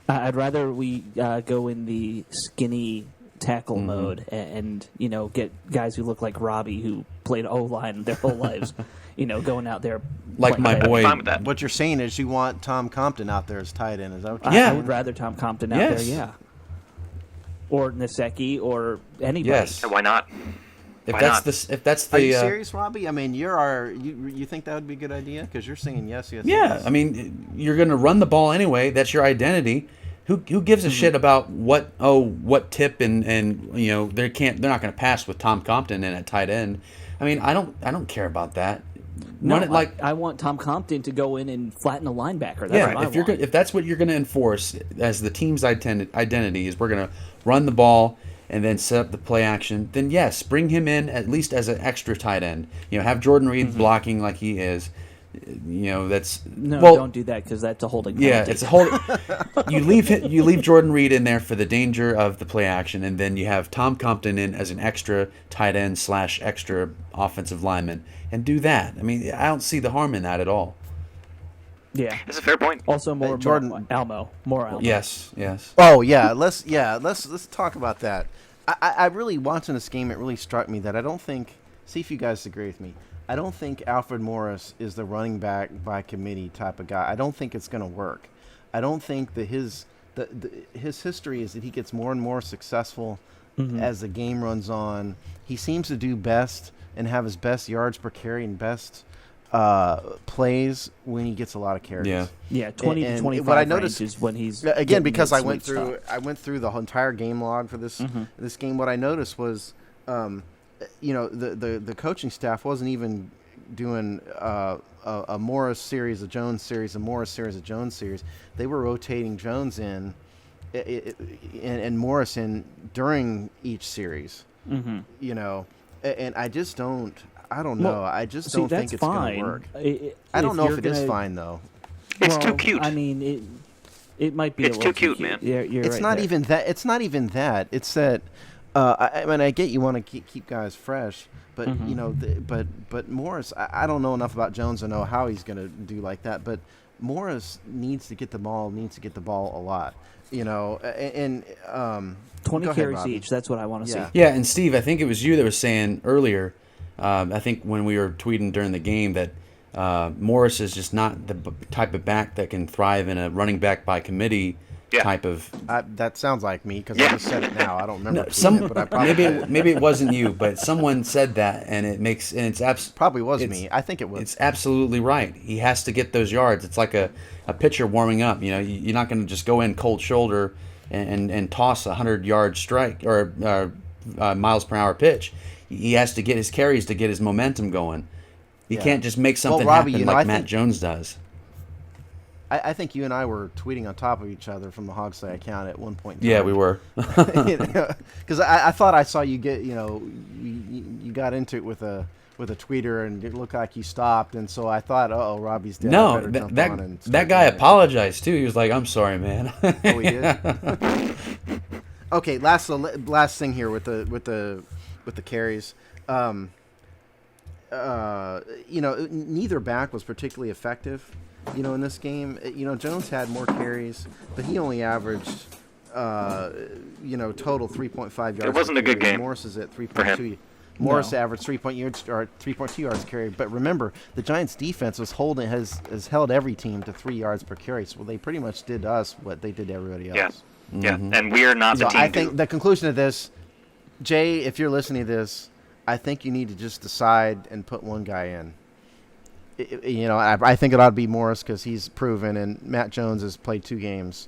[SPEAKER 4] I'd rather we go in the skinny tackle mode and get guys who look like Robbie, who played O-line their whole lives, going out there.
[SPEAKER 5] Like my boy.
[SPEAKER 1] Fine with that.
[SPEAKER 3] What you're saying is you want Tom Compton out there as tight end. Is that what you're
[SPEAKER 5] Yeah.
[SPEAKER 4] I would rather Tom Compton out there, yeah. Or Nasecki or anybody.
[SPEAKER 5] Yes.
[SPEAKER 1] And why not?
[SPEAKER 5] If
[SPEAKER 1] Why
[SPEAKER 5] that's
[SPEAKER 1] not?
[SPEAKER 5] if that's the
[SPEAKER 3] Are you serious, Robbie? I mean, you think that would be a good idea? Because you're saying yes.
[SPEAKER 5] Yeah,
[SPEAKER 3] yes.
[SPEAKER 5] I mean, you're going to run the ball anyway. That's your identity. Who gives a shit about what tip and they're not going to pass with Tom Compton in at tight end. I mean, I don't care about that.
[SPEAKER 4] No,
[SPEAKER 5] Run it like
[SPEAKER 4] I want Tom Compton to go in and flatten a linebacker. That's what I want.
[SPEAKER 5] if that's what you're going to enforce as the team's identity is we're going to run the ball and then set up the play action, then yes, bring him in at least as an extra tight end. Have Jordan Reed blocking like he is.
[SPEAKER 4] Don't do that because that's a holding penalty.
[SPEAKER 5] Yeah, it's a hold. You leave Jordan Reed in there for the danger of the play action, and then you have Tom Compton in as an extra tight end / extra offensive lineman, and do that. I mean, I don't see the harm in that at all.
[SPEAKER 4] Yeah,
[SPEAKER 1] That's a fair point.
[SPEAKER 4] also more Almo.
[SPEAKER 5] Yes.
[SPEAKER 3] Oh yeah, let's talk about that. I really watching this game. It really struck me that I don't think. See if you guys agree with me. I don't think Alfred Morris is the running back by committee type of guy. I don't think it's going to work. I don't think that his history is that he gets more and more successful as the game runs on. He seems to do best and have his best yards per carry and best plays when he gets a lot of carries.
[SPEAKER 4] Yeah, 20 to 25
[SPEAKER 3] what I noticed
[SPEAKER 4] is when he's
[SPEAKER 3] again because I went
[SPEAKER 4] through
[SPEAKER 3] through the entire game log for this game. What I noticed was. The coaching staff wasn't even doing a Morris series, a Jones series, a Morris series, a Jones series. They were rotating Jones in and Morris in during each series. And I just don't. I don't know. I just don't think it's going to work. I don't know if it is fine though.
[SPEAKER 1] It's too cute.
[SPEAKER 4] I mean, it might be.
[SPEAKER 1] It's
[SPEAKER 4] a little
[SPEAKER 1] too cute,
[SPEAKER 4] cute.
[SPEAKER 1] man.
[SPEAKER 4] You're
[SPEAKER 3] It's
[SPEAKER 4] right
[SPEAKER 3] not
[SPEAKER 4] there.
[SPEAKER 3] even that. It's not even that. It's that. I mean, I get you want to keep guys fresh, but but Morris, I don't know enough about Jones to know how he's going to do like that. But Morris needs to get the ball a lot, and
[SPEAKER 4] 20
[SPEAKER 3] go ahead,
[SPEAKER 4] carries
[SPEAKER 3] Robbie.
[SPEAKER 4] each. That's what I want to see.
[SPEAKER 5] Yeah, and Steve, I think it was you that was saying earlier. I think when we were tweeting during the game that Morris is just not the type of back that can thrive in a running back by committee type of.
[SPEAKER 3] That sounds like me because I just said it now. I don't remember. But I probably
[SPEAKER 5] maybe it wasn't you, but someone said that, and it's
[SPEAKER 3] probably was me. I think it was.
[SPEAKER 5] It's absolutely right. He has to get those yards. It's like a pitcher warming up. You're not going to just go in cold shoulder and toss a 100-yard strike or miles per hour pitch. He has to get his carries to get his momentum going. He can't just make something
[SPEAKER 3] Robbie,
[SPEAKER 5] happen like Matt Jones does.
[SPEAKER 3] I think you and I were tweeting on top of each other from the Hogsday account at one point.
[SPEAKER 5] Yeah, we were.
[SPEAKER 3] Because I thought I saw you get, you got into it with a tweeter and it looked like you stopped, and so I thought, Robbie's dead.
[SPEAKER 5] No, that guy apologized too. He was like, "I'm sorry, man."
[SPEAKER 3] Oh, he did. Okay, last thing here with the carries. Neither back was particularly effective. In this game, Jones had more carries, but he only averaged, total 3.5 yards.
[SPEAKER 1] It wasn't a good game.
[SPEAKER 3] Morris is at 3.2. Morris averaged 3.2 yards carry. But remember, the Giants' defense has held every team to 3 yards per carry. So they pretty much did to us what they did to everybody else.
[SPEAKER 1] Yeah, and we are not the team.
[SPEAKER 3] I think the conclusion of this, Jay, if you're listening to this, I think you need to just decide and put one guy in. I think it ought to be Morris because he's proven, and Matt Jones has played 3 games.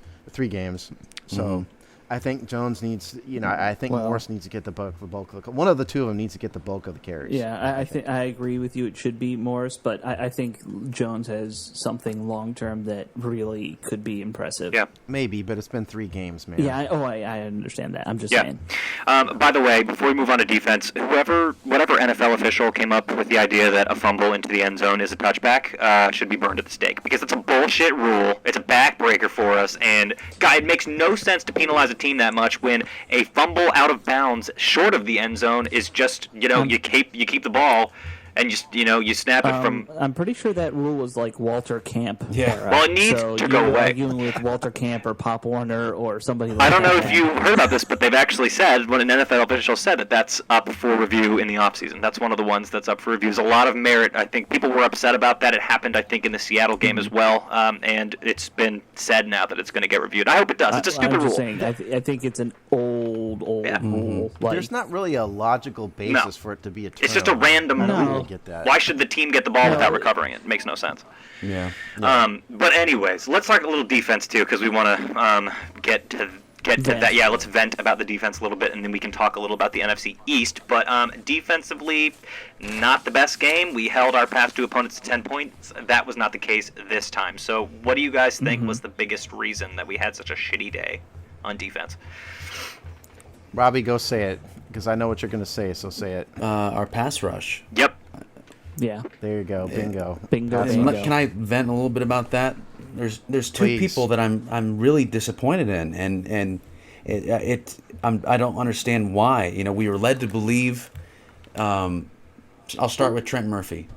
[SPEAKER 3] So I think Jones needs, I think Morris needs to get the bulk of the. One of the two of them needs to get the bulk of the carries.
[SPEAKER 4] Yeah, I think I agree with you. It should be Morris, but I think Jones has something long term that really could be impressive.
[SPEAKER 1] Yeah,
[SPEAKER 3] maybe, but it's been 3 games, man.
[SPEAKER 4] Yeah, I understand that. I'm just saying.
[SPEAKER 1] By the way, before we move on to defense, whatever NFL official came up with the idea that a fumble into the end zone is a touchback should be burned at the stake because it's a bullshit rule. It's a backbreaker for us, and it makes no sense to penalize a team that much when a fumble out of bounds short of the end zone is just you keep the ball. and you snap it from.
[SPEAKER 4] I'm pretty sure that rule was like Walter Camp.
[SPEAKER 5] Yeah.
[SPEAKER 1] Well, it needs to go away.
[SPEAKER 4] Arguing with Walter Camp or Pop Warner or somebody like
[SPEAKER 1] I don't know
[SPEAKER 4] that.
[SPEAKER 1] if you heard about this, but they've actually said, when an NFL official said that that's up for review in the offseason. That's one of the ones that's up for review. There's a lot of merit. I think people were upset about that. It happened, I think, in the Seattle game as well, and it's been said now that it's going to get reviewed. I hope it does. It's a stupid rule.
[SPEAKER 4] Saying, I think it's an old rule.
[SPEAKER 3] There's not really a logical basis for it to be a turnover.
[SPEAKER 1] It's just a random
[SPEAKER 3] I don't
[SPEAKER 1] rule.
[SPEAKER 3] really get that.
[SPEAKER 1] Why should the team get the ball without recovering it? It makes no sense.
[SPEAKER 5] Yeah.
[SPEAKER 1] But anyways, let's talk a little defense too, because we want to get to that. Yeah, let's vent about the defense a little bit, and then we can talk a little about the NFC East. But defensively, not the best game. We held our past two opponents to 10 points. That was not the case this time. So what do you guys think was the biggest reason that we had such a shitty day on defense?
[SPEAKER 3] Robbie, go say it, because I know what you're going to say, so say it.
[SPEAKER 5] Our pass rush.
[SPEAKER 1] Yep.
[SPEAKER 4] Yeah.
[SPEAKER 3] There you go. Bingo.
[SPEAKER 4] Bingo.
[SPEAKER 5] Can I vent a little bit about that? There's two
[SPEAKER 3] Please.
[SPEAKER 5] people that I'm really disappointed in, and I don't understand why. We were led to believe. I'll start with Trent Murphy.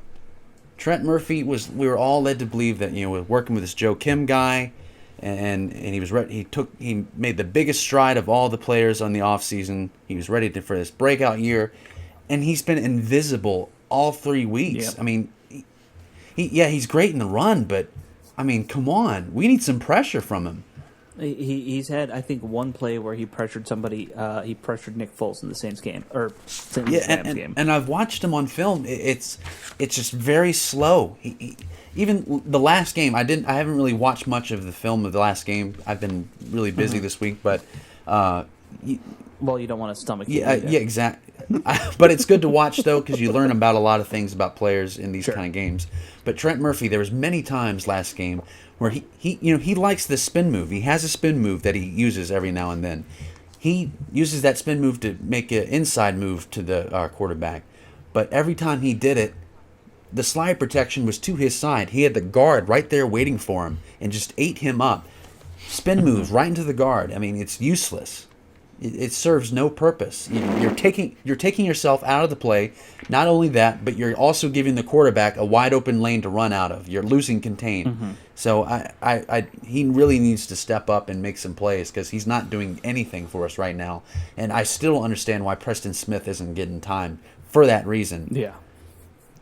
[SPEAKER 5] Trent Murphy we were all led to believe that we're working with this Joe Kim guy, and he was ready. He made the biggest stride of all the players on the offseason. He was ready for this breakout year, and he's been invisible all 3 weeks.
[SPEAKER 4] Yep.
[SPEAKER 5] I mean, he's great in the run, but I mean, come on, we need some pressure from him.
[SPEAKER 4] He's had, I think, one play where he pressured somebody. He pressured Nick Foles in the Saints game, or Saints game.
[SPEAKER 5] And I've watched him on film. It's just very slow. Even the last game, I haven't really watched much of the film of the last game. I've been really busy this week, but
[SPEAKER 4] well, you don't want to stomach.
[SPEAKER 5] Yeah, exactly. But it's good to watch though, because you learn about a lot of things about players in these kind of games. But Trent Murphy, there was many times last game where he likes the spin move. He has a spin move that he uses every now and then. He uses that spin move to make an inside move to the quarterback. But every time he did it, the slide protection was to his side. He had the guard right there waiting for him and just ate him up. Spin moves right into the guard. I mean, it's useless. It serves no purpose. You're taking yourself out of the play. Not only that, but you're also giving the quarterback a wide open lane to run out of. You're losing contain. So he really needs to step up and make some plays, because he's not doing anything for us right now. And I still don't understand why Preston Smith isn't getting time for that reason.
[SPEAKER 4] Yeah.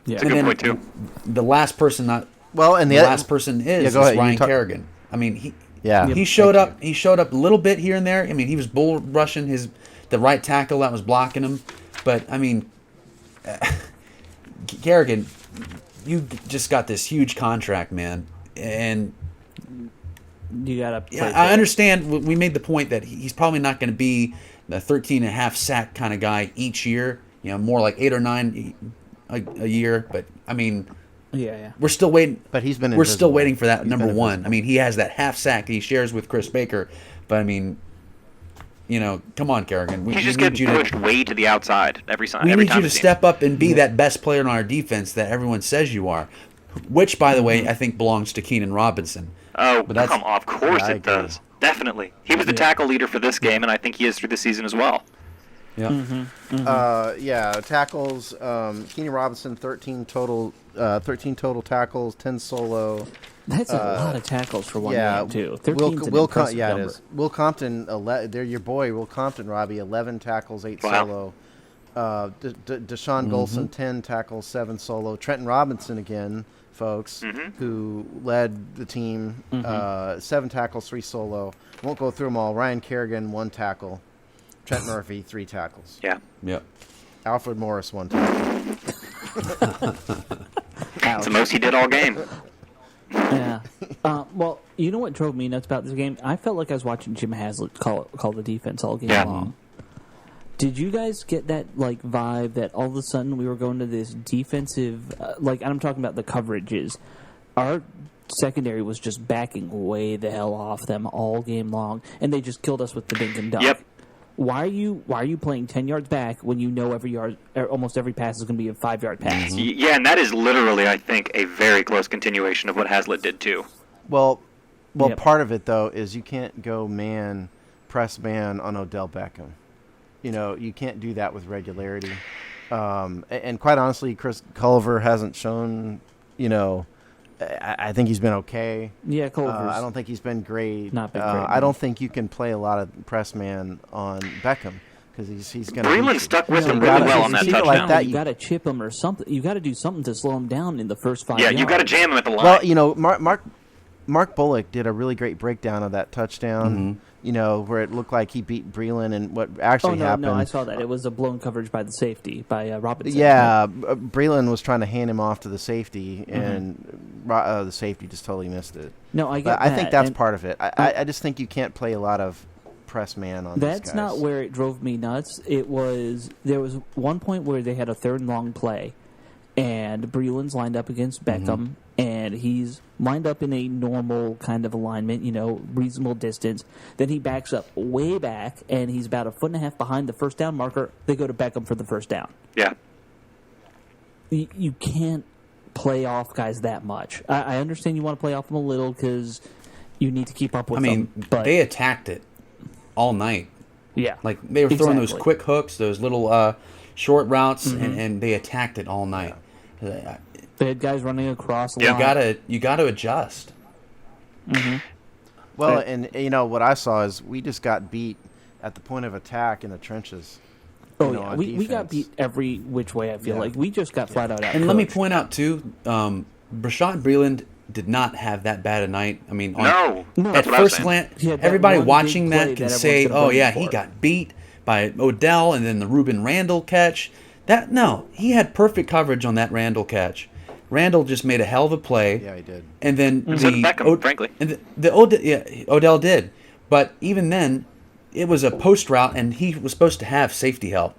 [SPEAKER 1] That's a good point too.
[SPEAKER 5] The last person last person is Ryan Kerrigan. I mean, he showed up. He showed up a little bit here and there. I mean, he was bull rushing the right tackle that was blocking him. But I mean, Kerrigan, you just got this huge contract, man, and
[SPEAKER 4] you gotta.
[SPEAKER 5] I understand. We made the point that he's probably not going to be the 13.5 sack kind of guy each year. More like 8 or 9 a year. But I mean.
[SPEAKER 4] Yeah.
[SPEAKER 5] We're still waiting.
[SPEAKER 3] But he's been.
[SPEAKER 5] We're still waiting for that number one. I mean, he has that half sack that he shares with Chris Baker. But I mean, come on, Kerrigan.
[SPEAKER 1] He's just getting pushed way to the outside every time.
[SPEAKER 5] We need you to step up and be that best player on our defense that everyone says you are. Which, by the way, I think belongs to Keenan Robinson.
[SPEAKER 1] Oh, but come on! Of course it does. Definitely, he was the tackle leader for this game, and I think he is through the season as well.
[SPEAKER 5] Yeah.
[SPEAKER 3] Tackles. Keenan Robinson, 13 total tackles, 10 solo.
[SPEAKER 4] That's a lot of tackles for one game too. 13's an impressive number.
[SPEAKER 3] It is. Will Compton, they're your boy. Will Compton, Robbie, 11 tackles, 8 solo. Deshaun Golson, 10 tackles, 7 solo. Trenton Robinson again, folks, who led the team, 7 tackles, 3 solo. Won't go through them all. Ryan Kerrigan, 1 tackle. Trent Murphy, 3 tackles.
[SPEAKER 1] Yeah.
[SPEAKER 5] Yep.
[SPEAKER 3] Alfred Morris, 1 tackle.
[SPEAKER 1] It's the most he did all game.
[SPEAKER 4] Yeah. Well, you know what drove me nuts about this game? I felt like I was watching Jim Haslett call the defense all game long. Did you guys get that vibe that all of a sudden we were going to this defensive I'm talking about the coverages. Our secondary was just backing way the hell off them all game long, and they just killed us with the dink and dunk.
[SPEAKER 1] Yep.
[SPEAKER 4] Why are you playing 10 yards back when you know almost every pass is going to be a 5-yard pass?
[SPEAKER 1] Yeah, and that is literally, I think, a very close continuation of what Haslett did too.
[SPEAKER 3] Well, part of it though is you can't go press man on Odell Beckham. You can't do that with regularity. And quite honestly, Chris Culver hasn't shown, I think he's been okay.
[SPEAKER 4] Yeah, Culver's.
[SPEAKER 3] I don't think he's been great.
[SPEAKER 4] Not been great.
[SPEAKER 3] I don't think you can play a lot of press man on Beckham because he's going to.
[SPEAKER 1] Breland stuck with him really well on that touchdown.
[SPEAKER 3] Like that,
[SPEAKER 4] you got to chip him or something. You got to do something to slow him down in the first 5
[SPEAKER 1] Yeah,
[SPEAKER 4] yards.
[SPEAKER 1] you got to jam him at the line.
[SPEAKER 3] Well, Mark Bullock did a really great breakdown of that touchdown. Where it looked like he beat Breland, and what actually happened.
[SPEAKER 4] No, I saw that. It was a blown coverage by the safety, by Robinson.
[SPEAKER 3] Yeah, Breland was trying to hand him off to the safety, and the safety just totally missed it.
[SPEAKER 4] No, I get
[SPEAKER 3] but
[SPEAKER 4] that.
[SPEAKER 3] I think that's part of it. I just think you can't play a lot of press man on
[SPEAKER 4] That's
[SPEAKER 3] these guys.
[SPEAKER 4] not where it drove me nuts. There was one point where they had a third and long play, and Breland's lined up against Beckham, and he's lined up in a normal kind of alignment, reasonable distance. Then he backs up way back, and he's about 1.5 feet behind the first down marker. They go to Beckham for the first down.
[SPEAKER 1] Yeah.
[SPEAKER 4] You can't play off guys that much. I understand you want to play off them a little because you need to keep up with them. But
[SPEAKER 5] they attacked it all night.
[SPEAKER 4] Yeah.
[SPEAKER 5] Like, they were throwing those quick hooks, those little short routes, and they attacked it all night. Yeah.
[SPEAKER 4] They had guys running across the line.
[SPEAKER 5] You gotta adjust.
[SPEAKER 3] Well, and what I saw is we just got beat at the point of attack in the trenches.
[SPEAKER 4] We got beat every which way. I feel like we just got flat out.
[SPEAKER 5] And let me point out too, Brashad Breland did not have that bad a night. I mean, at first glance, everybody watching that can say, "Oh yeah, he got beat by Odell," and then the Reuben Randall catch. He had perfect coverage on that Randall catch. Randall just made a hell of a play.
[SPEAKER 3] Yeah, he did.
[SPEAKER 5] And then
[SPEAKER 1] So did Beckham, frankly.
[SPEAKER 5] And Odell did. But even then, it was a post route, and he was supposed to have safety help.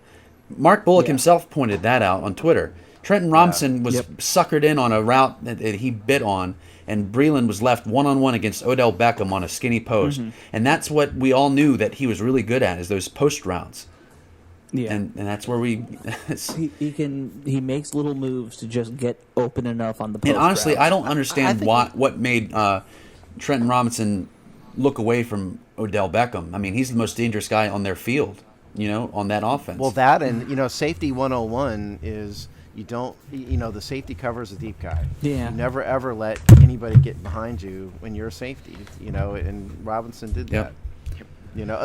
[SPEAKER 5] Mark Bullock himself pointed that out on Twitter. Trenton Robinson was suckered in on a route that he bit on, and Breland was left one-on-one against Odell Beckham on a skinny post. And that's what we all knew that he was really good at, is those post routes. Yeah, and that's where
[SPEAKER 4] he makes little moves to just get open enough on the post.
[SPEAKER 5] And honestly,
[SPEAKER 4] routes.
[SPEAKER 5] I don't understand what made Trenton Robinson look away from Odell Beckham. I mean, he's the most dangerous guy on their field, on that offense.
[SPEAKER 3] Well, that and safety 101 is you don't the safety covers a deep guy.
[SPEAKER 4] Yeah,
[SPEAKER 3] you never ever let anybody get behind you when you're a safety. And Robinson did that.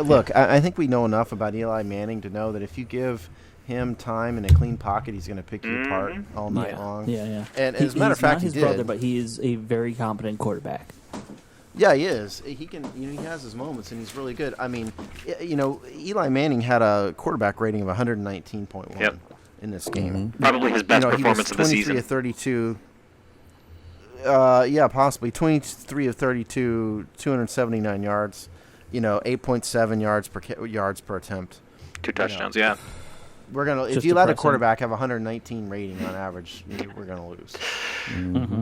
[SPEAKER 3] Look, I think we know enough about Eli Manning to know that if you give him time in a clean pocket, he's going to pick you apart all night long.
[SPEAKER 4] Yeah.
[SPEAKER 3] And as a matter of fact,
[SPEAKER 4] he's not his brother, but he is a very competent quarterback.
[SPEAKER 3] Yeah, he is. He can. He has his moments, and he's really good. I mean, Eli Manning had a quarterback rating of 119.1 in this game.
[SPEAKER 1] Probably his best performance of the season.
[SPEAKER 3] 23 of 32. Possibly 23 of 32, 279 yards. 8.7 yards per attempt.
[SPEAKER 1] 2 touchdowns,
[SPEAKER 3] We're gonna. If you let a quarterback have 119 rating on average, we're gonna lose.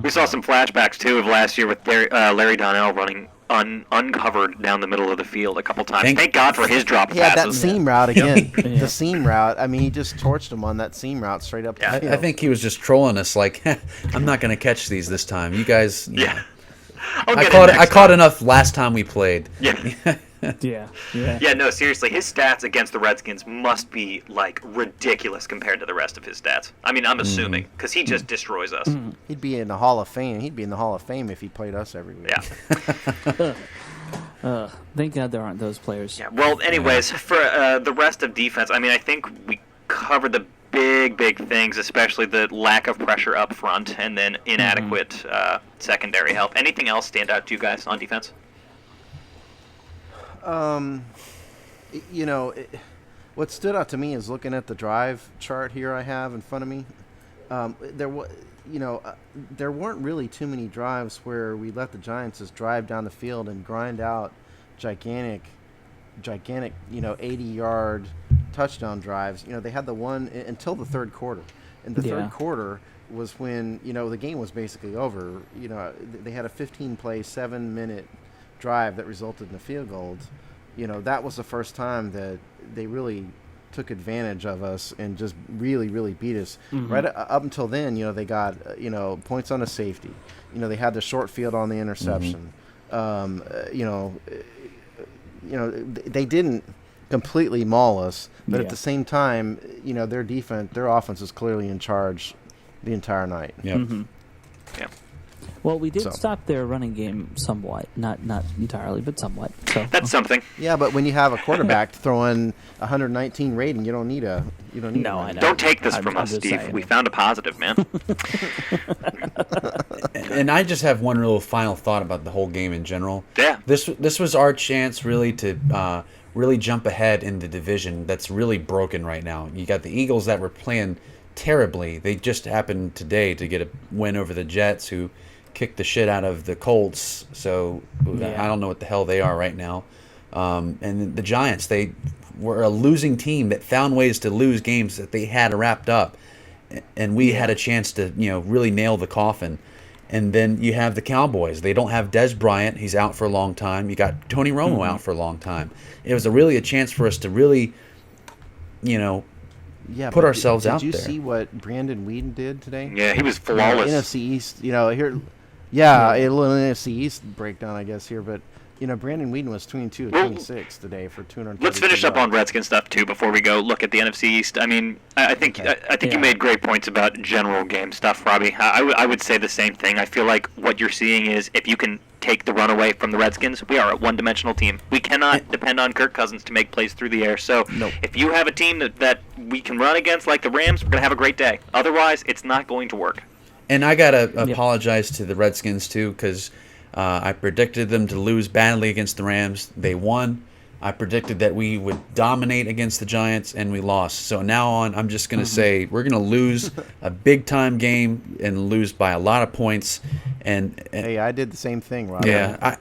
[SPEAKER 1] We saw some flashbacks too of last year with Larry Donnell running uncovered down the middle of the field a couple times. Thank God for his drop passes.
[SPEAKER 3] Yeah, that seam route again. The seam route. I mean, he just torched him on that seam route straight up.
[SPEAKER 5] I think he was just trolling us. Like, I'm not gonna catch these this time. You guys. Yeah. I caught enough last time we played.
[SPEAKER 1] Yeah, no, seriously, his stats against the Redskins must be, ridiculous compared to the rest of his stats. I mean, I'm assuming, because he just destroys us.
[SPEAKER 3] He'd be in the Hall of Fame. He'd be in the Hall of Fame if he played us every week.
[SPEAKER 4] Yeah. Thank God there aren't those players.
[SPEAKER 1] Yeah, well, anyways, for the rest of defense, I mean, I think we covered the big things, especially the lack of pressure up front and then inadequate secondary help. Anything else stand out to you guys on defense?
[SPEAKER 3] What stood out to me is looking at the drive chart here I have in front of me. There weren't really too many drives where we let the Giants just drive down the field and grind out gigantic, 80-yard touchdown drives. They had the one until the third quarter. And the third quarter was when, the game was basically over. They had a 15-play, 7-minute drive that resulted in a field goal. That was the first time that they really took advantage of us and just really beat us. Right up until then, they got points on a safety. They had the short field on the interception. They didn't completely maul us. But at the same time, their offense is clearly in charge the entire night.
[SPEAKER 5] Yeah.
[SPEAKER 4] Mm-hmm.
[SPEAKER 1] Yeah.
[SPEAKER 4] Well, we did stop their running game somewhat, not entirely, but somewhat. So
[SPEAKER 1] That's something.
[SPEAKER 3] Yeah, but when you have a quarterback throwing 119 rating, you don't need a.
[SPEAKER 4] No, I know.
[SPEAKER 1] Don't take this from
[SPEAKER 4] I'm
[SPEAKER 1] us,
[SPEAKER 4] just
[SPEAKER 1] Steve.
[SPEAKER 4] saying.
[SPEAKER 1] We found a positive, man.
[SPEAKER 5] And I just have one real final thought about the whole game in general.
[SPEAKER 1] Yeah.
[SPEAKER 5] This was our chance really to really jump ahead in the division that's really broken right now. You got the Eagles that were playing terribly. They just happened today to get a win over the Jets, who kicked the shit out of the Colts. So I don't know what the hell they are right now. And the Giants, they were a losing team that found ways to lose games that they had wrapped up. And we had a chance to, really nail the coffin. And then you have the Cowboys. They don't have Des Bryant. He's out for a long time. You got Tony Romo out for a long time. It was really a chance for us to really, put ourselves out there.
[SPEAKER 3] Did you see what Brandon Weeden did today?
[SPEAKER 1] Yeah, he was flawless.
[SPEAKER 3] NFC East, here. Yeah, a little NFC East breakdown, I guess, here. But, Brandon Weeden was 22 of 26 today for 200.
[SPEAKER 1] Let's finish up on Redskins stuff, too, before we go look at the NFC East. I mean, I think you made great points about general game stuff, Robbie. I would say the same thing. I feel like what you're seeing is if you can take the run away from the Redskins, we are a one-dimensional team. We cannot depend on Kirk Cousins to make plays through the air. So if you have a team that we can run against like the Rams, we're going to have a great day. Otherwise, it's not going to work.
[SPEAKER 5] And I got to apologize to the Redskins, too, because I predicted them to lose badly against the Rams. They won. I predicted that we would dominate against the Giants, and we lost. So now on, I'm just going to say we're going to lose a big-time game and lose by a lot of points. And
[SPEAKER 3] hey, I did the same thing, Robbie.
[SPEAKER 5] Yeah.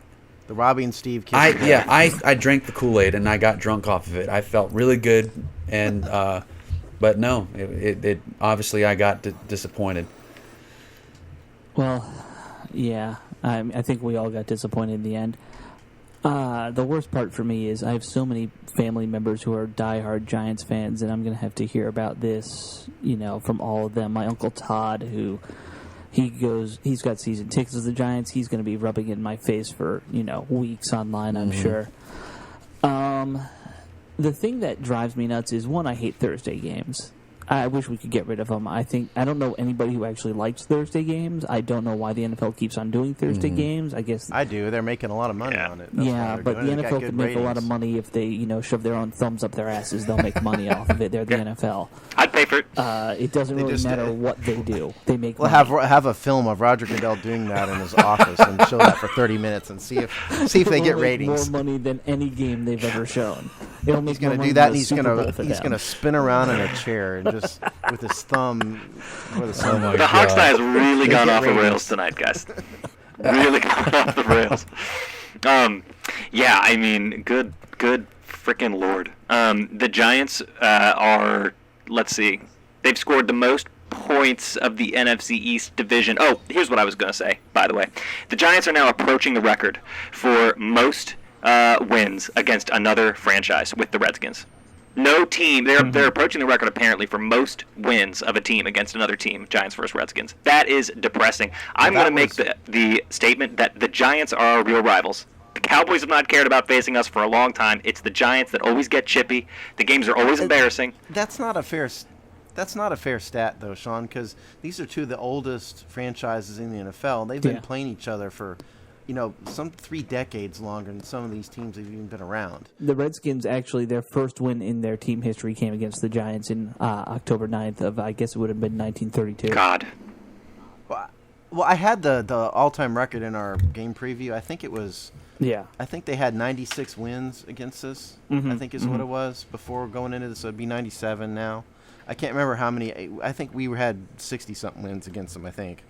[SPEAKER 3] The Robbie and Steve kiss.
[SPEAKER 5] I drank the Kool-Aid, and I got drunk off of it. I felt really good, and but no, it obviously I got disappointed.
[SPEAKER 4] Well, yeah, I think we all got disappointed in the end. The worst part for me is I have so many family members who are diehard Giants fans, and I'm going to have to hear about this, from all of them. My Uncle Todd, who he's got season tickets with the Giants. He's going to be rubbing it in my face for, weeks online, I'm sure. The thing that drives me nuts is, one, I hate Thursday games. I wish we could get rid of them. I don't know anybody who actually likes Thursday games. I don't know why the NFL keeps on doing Thursday games. I guess
[SPEAKER 3] I do. They're making a lot of money on it. That's
[SPEAKER 4] but the NFL could make a lot of money if they, shove their own thumbs up their asses. They'll make money off of it. They're the NFL.
[SPEAKER 1] I'd pay for it.
[SPEAKER 4] It doesn't really matter what they do. They make money.
[SPEAKER 3] Have a film of Roger Goodell doing that in his office and show that for 30 minutes and see if they get ratings.
[SPEAKER 4] More money than any game they've ever shown.
[SPEAKER 3] He's going to do that, and he's going to spin around in a chair and just with his thumb.
[SPEAKER 1] The Hawks has really gone off the rails tonight, guys. Really gone off the rails. I mean, good freaking Lord. The Giants are, let's see, they've scored the most points of the NFC East division. Oh, here's what I was going to say, by the way. The Giants are now approaching the record for most wins against another franchise with the Redskins. No team, they're approaching the record apparently for most wins of a team against another team, Giants versus Redskins. That is depressing. I'm going to make the statement that the Giants are our real rivals. The Cowboys have not cared about facing us for a long time. It's the Giants that always get chippy. The games are always embarrassing.
[SPEAKER 3] That's not a fair stat, though, Sean, because these are two of the oldest franchises in the NFL. They've been playing each other for, some 3 decades longer than some of these teams have even been around.
[SPEAKER 4] The Redskins, actually, their first win in their team history came against the Giants in October 9th of, I guess it would have been 1932.
[SPEAKER 1] God.
[SPEAKER 3] Well, I had the all-time record in our game preview. I think it was...
[SPEAKER 4] Yeah.
[SPEAKER 3] I think they had 96 wins against us, I think is what it was before going into this. So it'd be 97 now. I can't remember how many. I think we had 60-something wins against them, I think.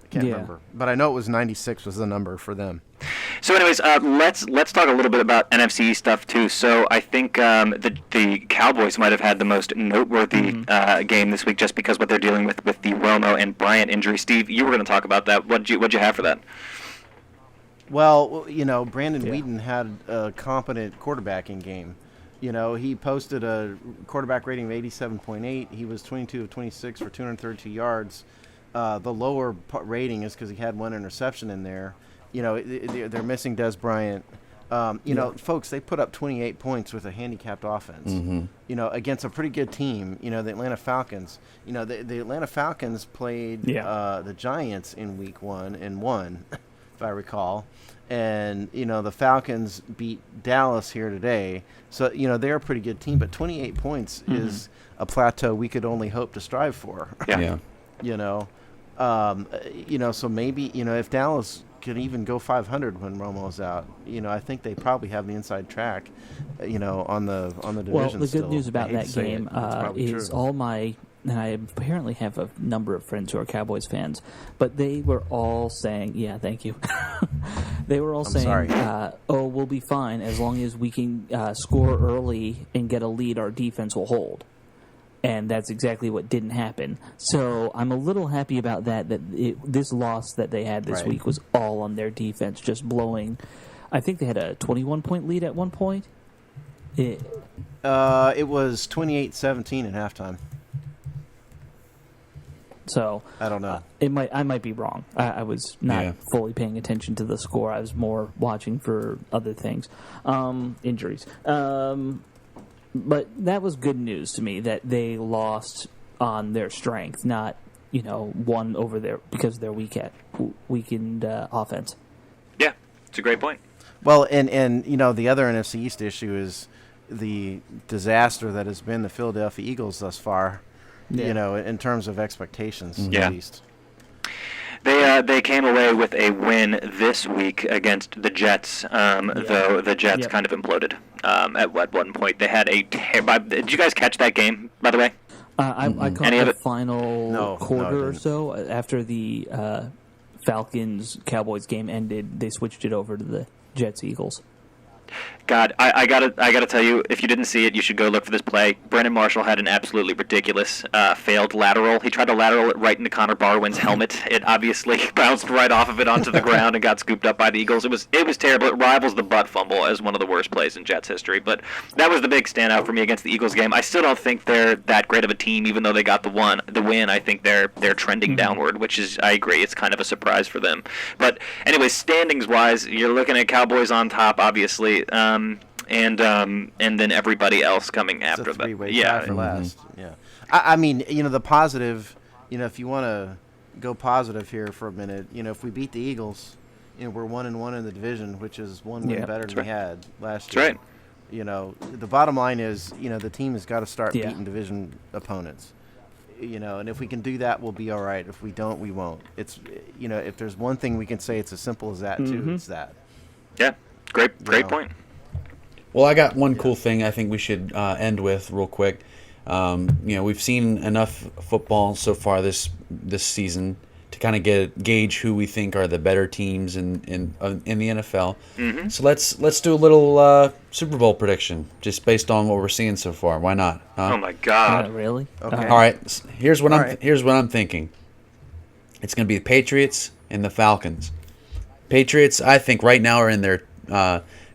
[SPEAKER 3] I can't remember. But I know it was 96 was the number for them.
[SPEAKER 1] So anyways, let's talk a little bit about NFC stuff, too. So I think the Cowboys might have had the most noteworthy game this week just because what they're dealing with the Romo and Bryant injury. Steve, you were going to talk about that. What'd you have for that?
[SPEAKER 3] Well, Brandon Weeden had a competent quarterbacking game. He posted a quarterback rating of 87.8. He was 22 of 26 for 232 yards. The lower rating is because he had one interception in there. They're missing Des Bryant. You know, folks, they put up 28 points with a handicapped offense. You know, against a pretty good team. You know, the Atlanta Falcons. You know, the Atlanta Falcons played the Giants in Week 1 and won, if I recall. And you know, the Falcons beat Dallas here today. So you know, they're a pretty good team. But 28 points is a plateau we could only hope to strive for.
[SPEAKER 5] Yeah.
[SPEAKER 3] You know, so maybe, you know, if Dallas could even go 500 when Romo's out, you know, I think they probably have the inside track, you know, on the division.
[SPEAKER 4] Well, the
[SPEAKER 3] still.
[SPEAKER 4] good news about that game is
[SPEAKER 3] true.
[SPEAKER 4] all my, and I apparently have a number of friends who are Cowboys fans, but they were all saying, yeah, thank you. They were all saying, oh, we'll be fine as long as we can score early and get a lead, our defense will hold. And that's exactly what didn't happen. So I'm a little happy about that this loss that they had this week was all on their defense, just blowing. I think they had a 21-point lead at one point.
[SPEAKER 3] It was 28-17 at halftime.
[SPEAKER 4] So
[SPEAKER 3] I don't know.
[SPEAKER 4] I might be wrong. I was not fully paying attention to the score. I was more watching for other things, injuries. But that was good news to me that they lost on their strength, not, you know, won over their because of their weakened offense.
[SPEAKER 1] Yeah, it's a great point.
[SPEAKER 3] Well, and you know, the other NFC East issue is the disaster that has been the Philadelphia Eagles thus far. Yeah. You know, in terms of expectations, at least.
[SPEAKER 1] They came away with a win this week against the Jets, though the Jets kind of imploded at one point. They had did you guys catch that game, by the way?
[SPEAKER 4] I caught the final quarter or so. After the Falcons-Cowboys game ended, they switched it over to the Jets-Eagles.
[SPEAKER 1] God, I gotta tell you, if you didn't see it, you should go look for this play. Brandon Marshall had an absolutely ridiculous failed lateral. He tried to lateral it right into Connor Barwin's helmet. It obviously bounced right off of it onto the ground and got scooped up by the Eagles. It was terrible. It rivals the butt fumble as one of the worst plays in Jets history. But that was the big standout for me against the Eagles game. I still don't think they're that great of a team, even though they got the win. I think they're trending downward, which is, I agree, it's kind of a surprise for them. But anyway, standings wise, you're looking at Cowboys on top, obviously. And then everybody else coming after them.
[SPEAKER 3] Three-way tie for last. Yeah, I mean, you know, the positive. You know, if you want to go positive here for a minute, you know, if we beat the Eagles, you know, we're 1-1 in the division, which is one win better than we had last year.
[SPEAKER 1] That's right.
[SPEAKER 3] You know, the bottom line is, you know, the team has got to start beating division opponents. You know, and if we can do that, we'll be all right. If we don't, we won't. It's, you know, if there's one thing we can say, it's as simple as that too. It's that.
[SPEAKER 1] Yeah, great point.
[SPEAKER 5] Well, I got one cool thing I think we should end with real quick. You know, we've seen enough football so far this season to kind of gauge who we think are the better teams in the NFL. Mm-hmm. So let's do a little Super Bowl prediction just based on what we're seeing so far. Why not?
[SPEAKER 1] Oh my God!
[SPEAKER 4] Really?
[SPEAKER 3] Okay.
[SPEAKER 5] All right. Here's what I'm thinking. It's going to be the Patriots and the Falcons. Patriots, I think, right now are in their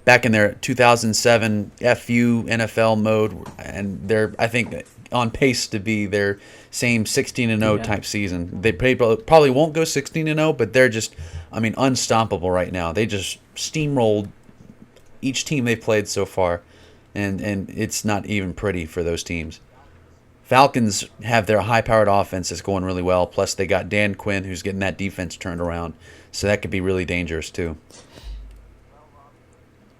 [SPEAKER 5] back in their 2007 FU NFL mode, and they're, I think, on pace to be their same 16-0 type season. They probably won't go 16-0, but they're just, I mean, unstoppable right now. They just steamrolled each team they've played so far, and it's not even pretty for those teams. Falcons have their high-powered offense that's going really well, plus they got Dan Quinn who's getting that defense turned around, so that could be really dangerous too.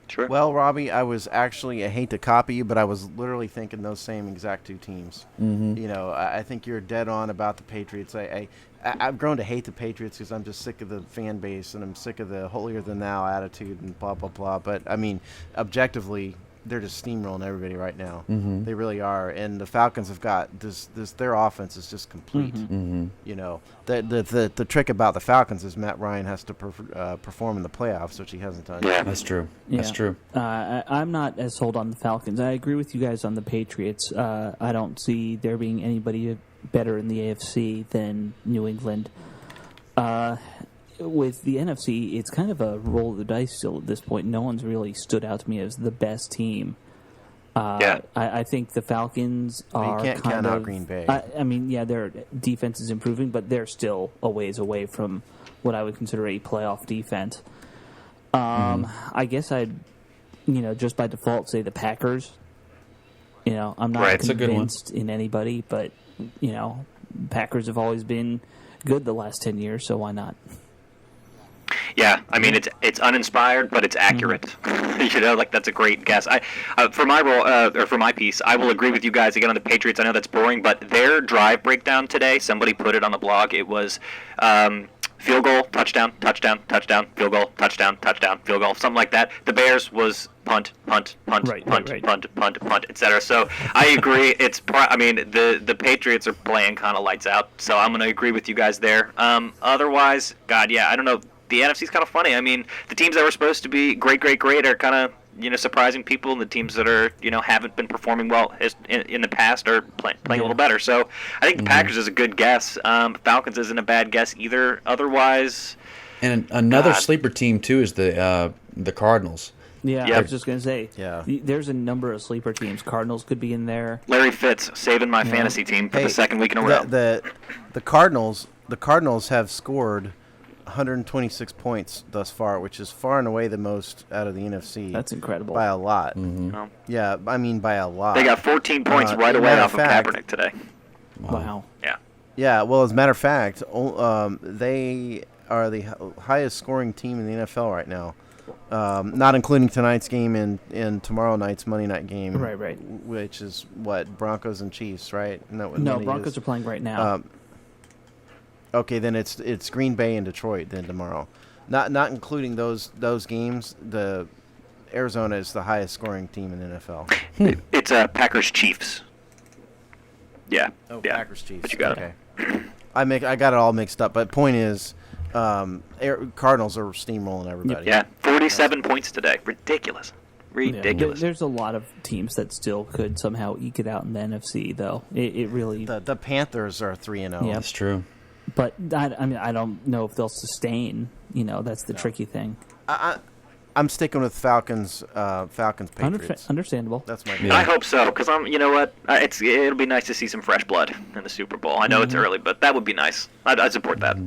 [SPEAKER 1] Sure.
[SPEAKER 3] Well, Robbie, I hate to copy you, but I was literally thinking those same exact two teams. Mm-hmm. You know, I think you're dead on about the Patriots. I've grown to hate the Patriots because I'm just sick of the fan base and I'm sick of the holier-than-thou attitude and blah, blah, blah. But, I mean, objectively, they're just steamrolling everybody right now. Mm-hmm. They really are. And the Falcons have got this their offense is just complete. Mm-hmm. You know, the trick about the Falcons is Matt Ryan has to perform in the playoffs, which he hasn't done.
[SPEAKER 5] Yeah, that's true.
[SPEAKER 4] Yeah.
[SPEAKER 5] That's true.
[SPEAKER 4] I'm not as sold on the Falcons. I agree with you guys on the Patriots. I don't see there being anybody better in the AFC than New England. With the NFC, it's kind of a roll of the dice still at this point. No one's really stood out to me as the best team. I think the Falcons are.
[SPEAKER 3] You can't count out Green Bay.
[SPEAKER 4] I mean, yeah, their defense is improving, but they're still a ways away from what I would consider a playoff defense. I guess I'd just by default say the Packers. I'm not
[SPEAKER 5] Right,
[SPEAKER 4] convinced in anybody, but Packers have always been good the last 10 years, so why not?
[SPEAKER 1] Yeah, I mean it's uninspired, but it's accurate. That's a great guess. For my role or for my piece, I will agree with you guys again on the Patriots. I know that's boring, but their drive breakdown today, somebody put it on the blog. It was field goal, touchdown, touchdown, touchdown, field goal, touchdown, touchdown, field goal, something like that. The Bears was punt, punt, punt,
[SPEAKER 4] right,
[SPEAKER 1] punt,
[SPEAKER 4] right.
[SPEAKER 1] punt, punt, punt, etc. So I agree. The Patriots are playing kind of lights out. So I'm going to agree with you guys there. Otherwise, God, yeah, I don't know. The NFC's kind of funny. I mean, the teams that were supposed to be great are kind of surprising people, and the teams that are haven't been performing well in the past are playing a little better. So I think the Packers is a good guess. Falcons isn't a bad guess either. Otherwise,
[SPEAKER 5] and another sleeper team too is the Cardinals.
[SPEAKER 4] Yeah,
[SPEAKER 1] Yep.
[SPEAKER 4] I was just going to say, there's a number of sleeper teams. Cardinals could be in there.
[SPEAKER 1] Larry Fitz saving my fantasy team for the second week in a row.
[SPEAKER 3] The Cardinals have scored 126 points thus far, which is far and away the most out of the NFC.
[SPEAKER 4] That's incredible.
[SPEAKER 3] By a lot.
[SPEAKER 1] Oh.
[SPEAKER 3] Yeah, I mean by a lot.
[SPEAKER 1] They got 14 points right away off of Kaepernick today.
[SPEAKER 4] Wow.
[SPEAKER 1] Yeah.
[SPEAKER 3] Yeah, well, as a matter of fact, they are the highest scoring team in the NFL right now. Not including tonight's game and tomorrow night's Monday night game.
[SPEAKER 4] Right.
[SPEAKER 3] Which is what, Broncos and Chiefs, right?
[SPEAKER 4] No, Broncos are playing right now.
[SPEAKER 3] Okay, then it's Green Bay and Detroit then tomorrow. Not including those games. The Arizona is the highest scoring team in the NFL.
[SPEAKER 1] It's Packers Chiefs. Yeah.
[SPEAKER 3] Oh,
[SPEAKER 1] yeah.
[SPEAKER 3] Packers Chiefs.
[SPEAKER 1] But you got
[SPEAKER 3] it. I got it all mixed up. But point is, Cardinals are steamrolling everybody.
[SPEAKER 1] Yeah, 47 points today. Ridiculous.
[SPEAKER 4] Yeah. There's a lot of teams that still could somehow eke it out in the NFC, though. It really.
[SPEAKER 3] The Panthers are 3-0.
[SPEAKER 4] Yeah,
[SPEAKER 5] that's true.
[SPEAKER 4] But I don't know if they'll sustain. That's the tricky thing.
[SPEAKER 3] I'm sticking with Falcons. Patriots.
[SPEAKER 4] Understandable.
[SPEAKER 3] That's my.
[SPEAKER 1] I hope so, because You know what? It'll be nice to see some fresh blood in the Super Bowl. I know it's early, but that would be nice. I'd support that.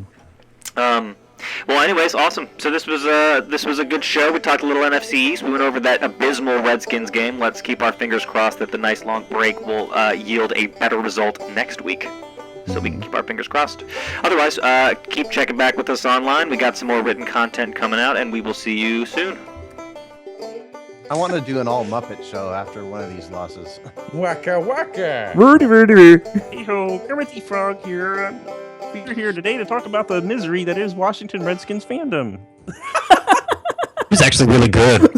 [SPEAKER 1] Well, anyways, awesome. So this was a good show. We talked a little NFC East. We went over that abysmal Redskins game. Let's keep our fingers crossed that the nice long break will yield a better result next week. So we can keep our fingers crossed. Otherwise, keep checking back with us online. We got some more written content coming out, and we will see you soon.
[SPEAKER 3] I want to do an all Muppet show after one of these losses.
[SPEAKER 6] Waka waka.
[SPEAKER 7] Hey-ho, Kermit the Frog here. We're here today to talk about the misery that is Washington Redskins fandom.
[SPEAKER 8] It was actually really good.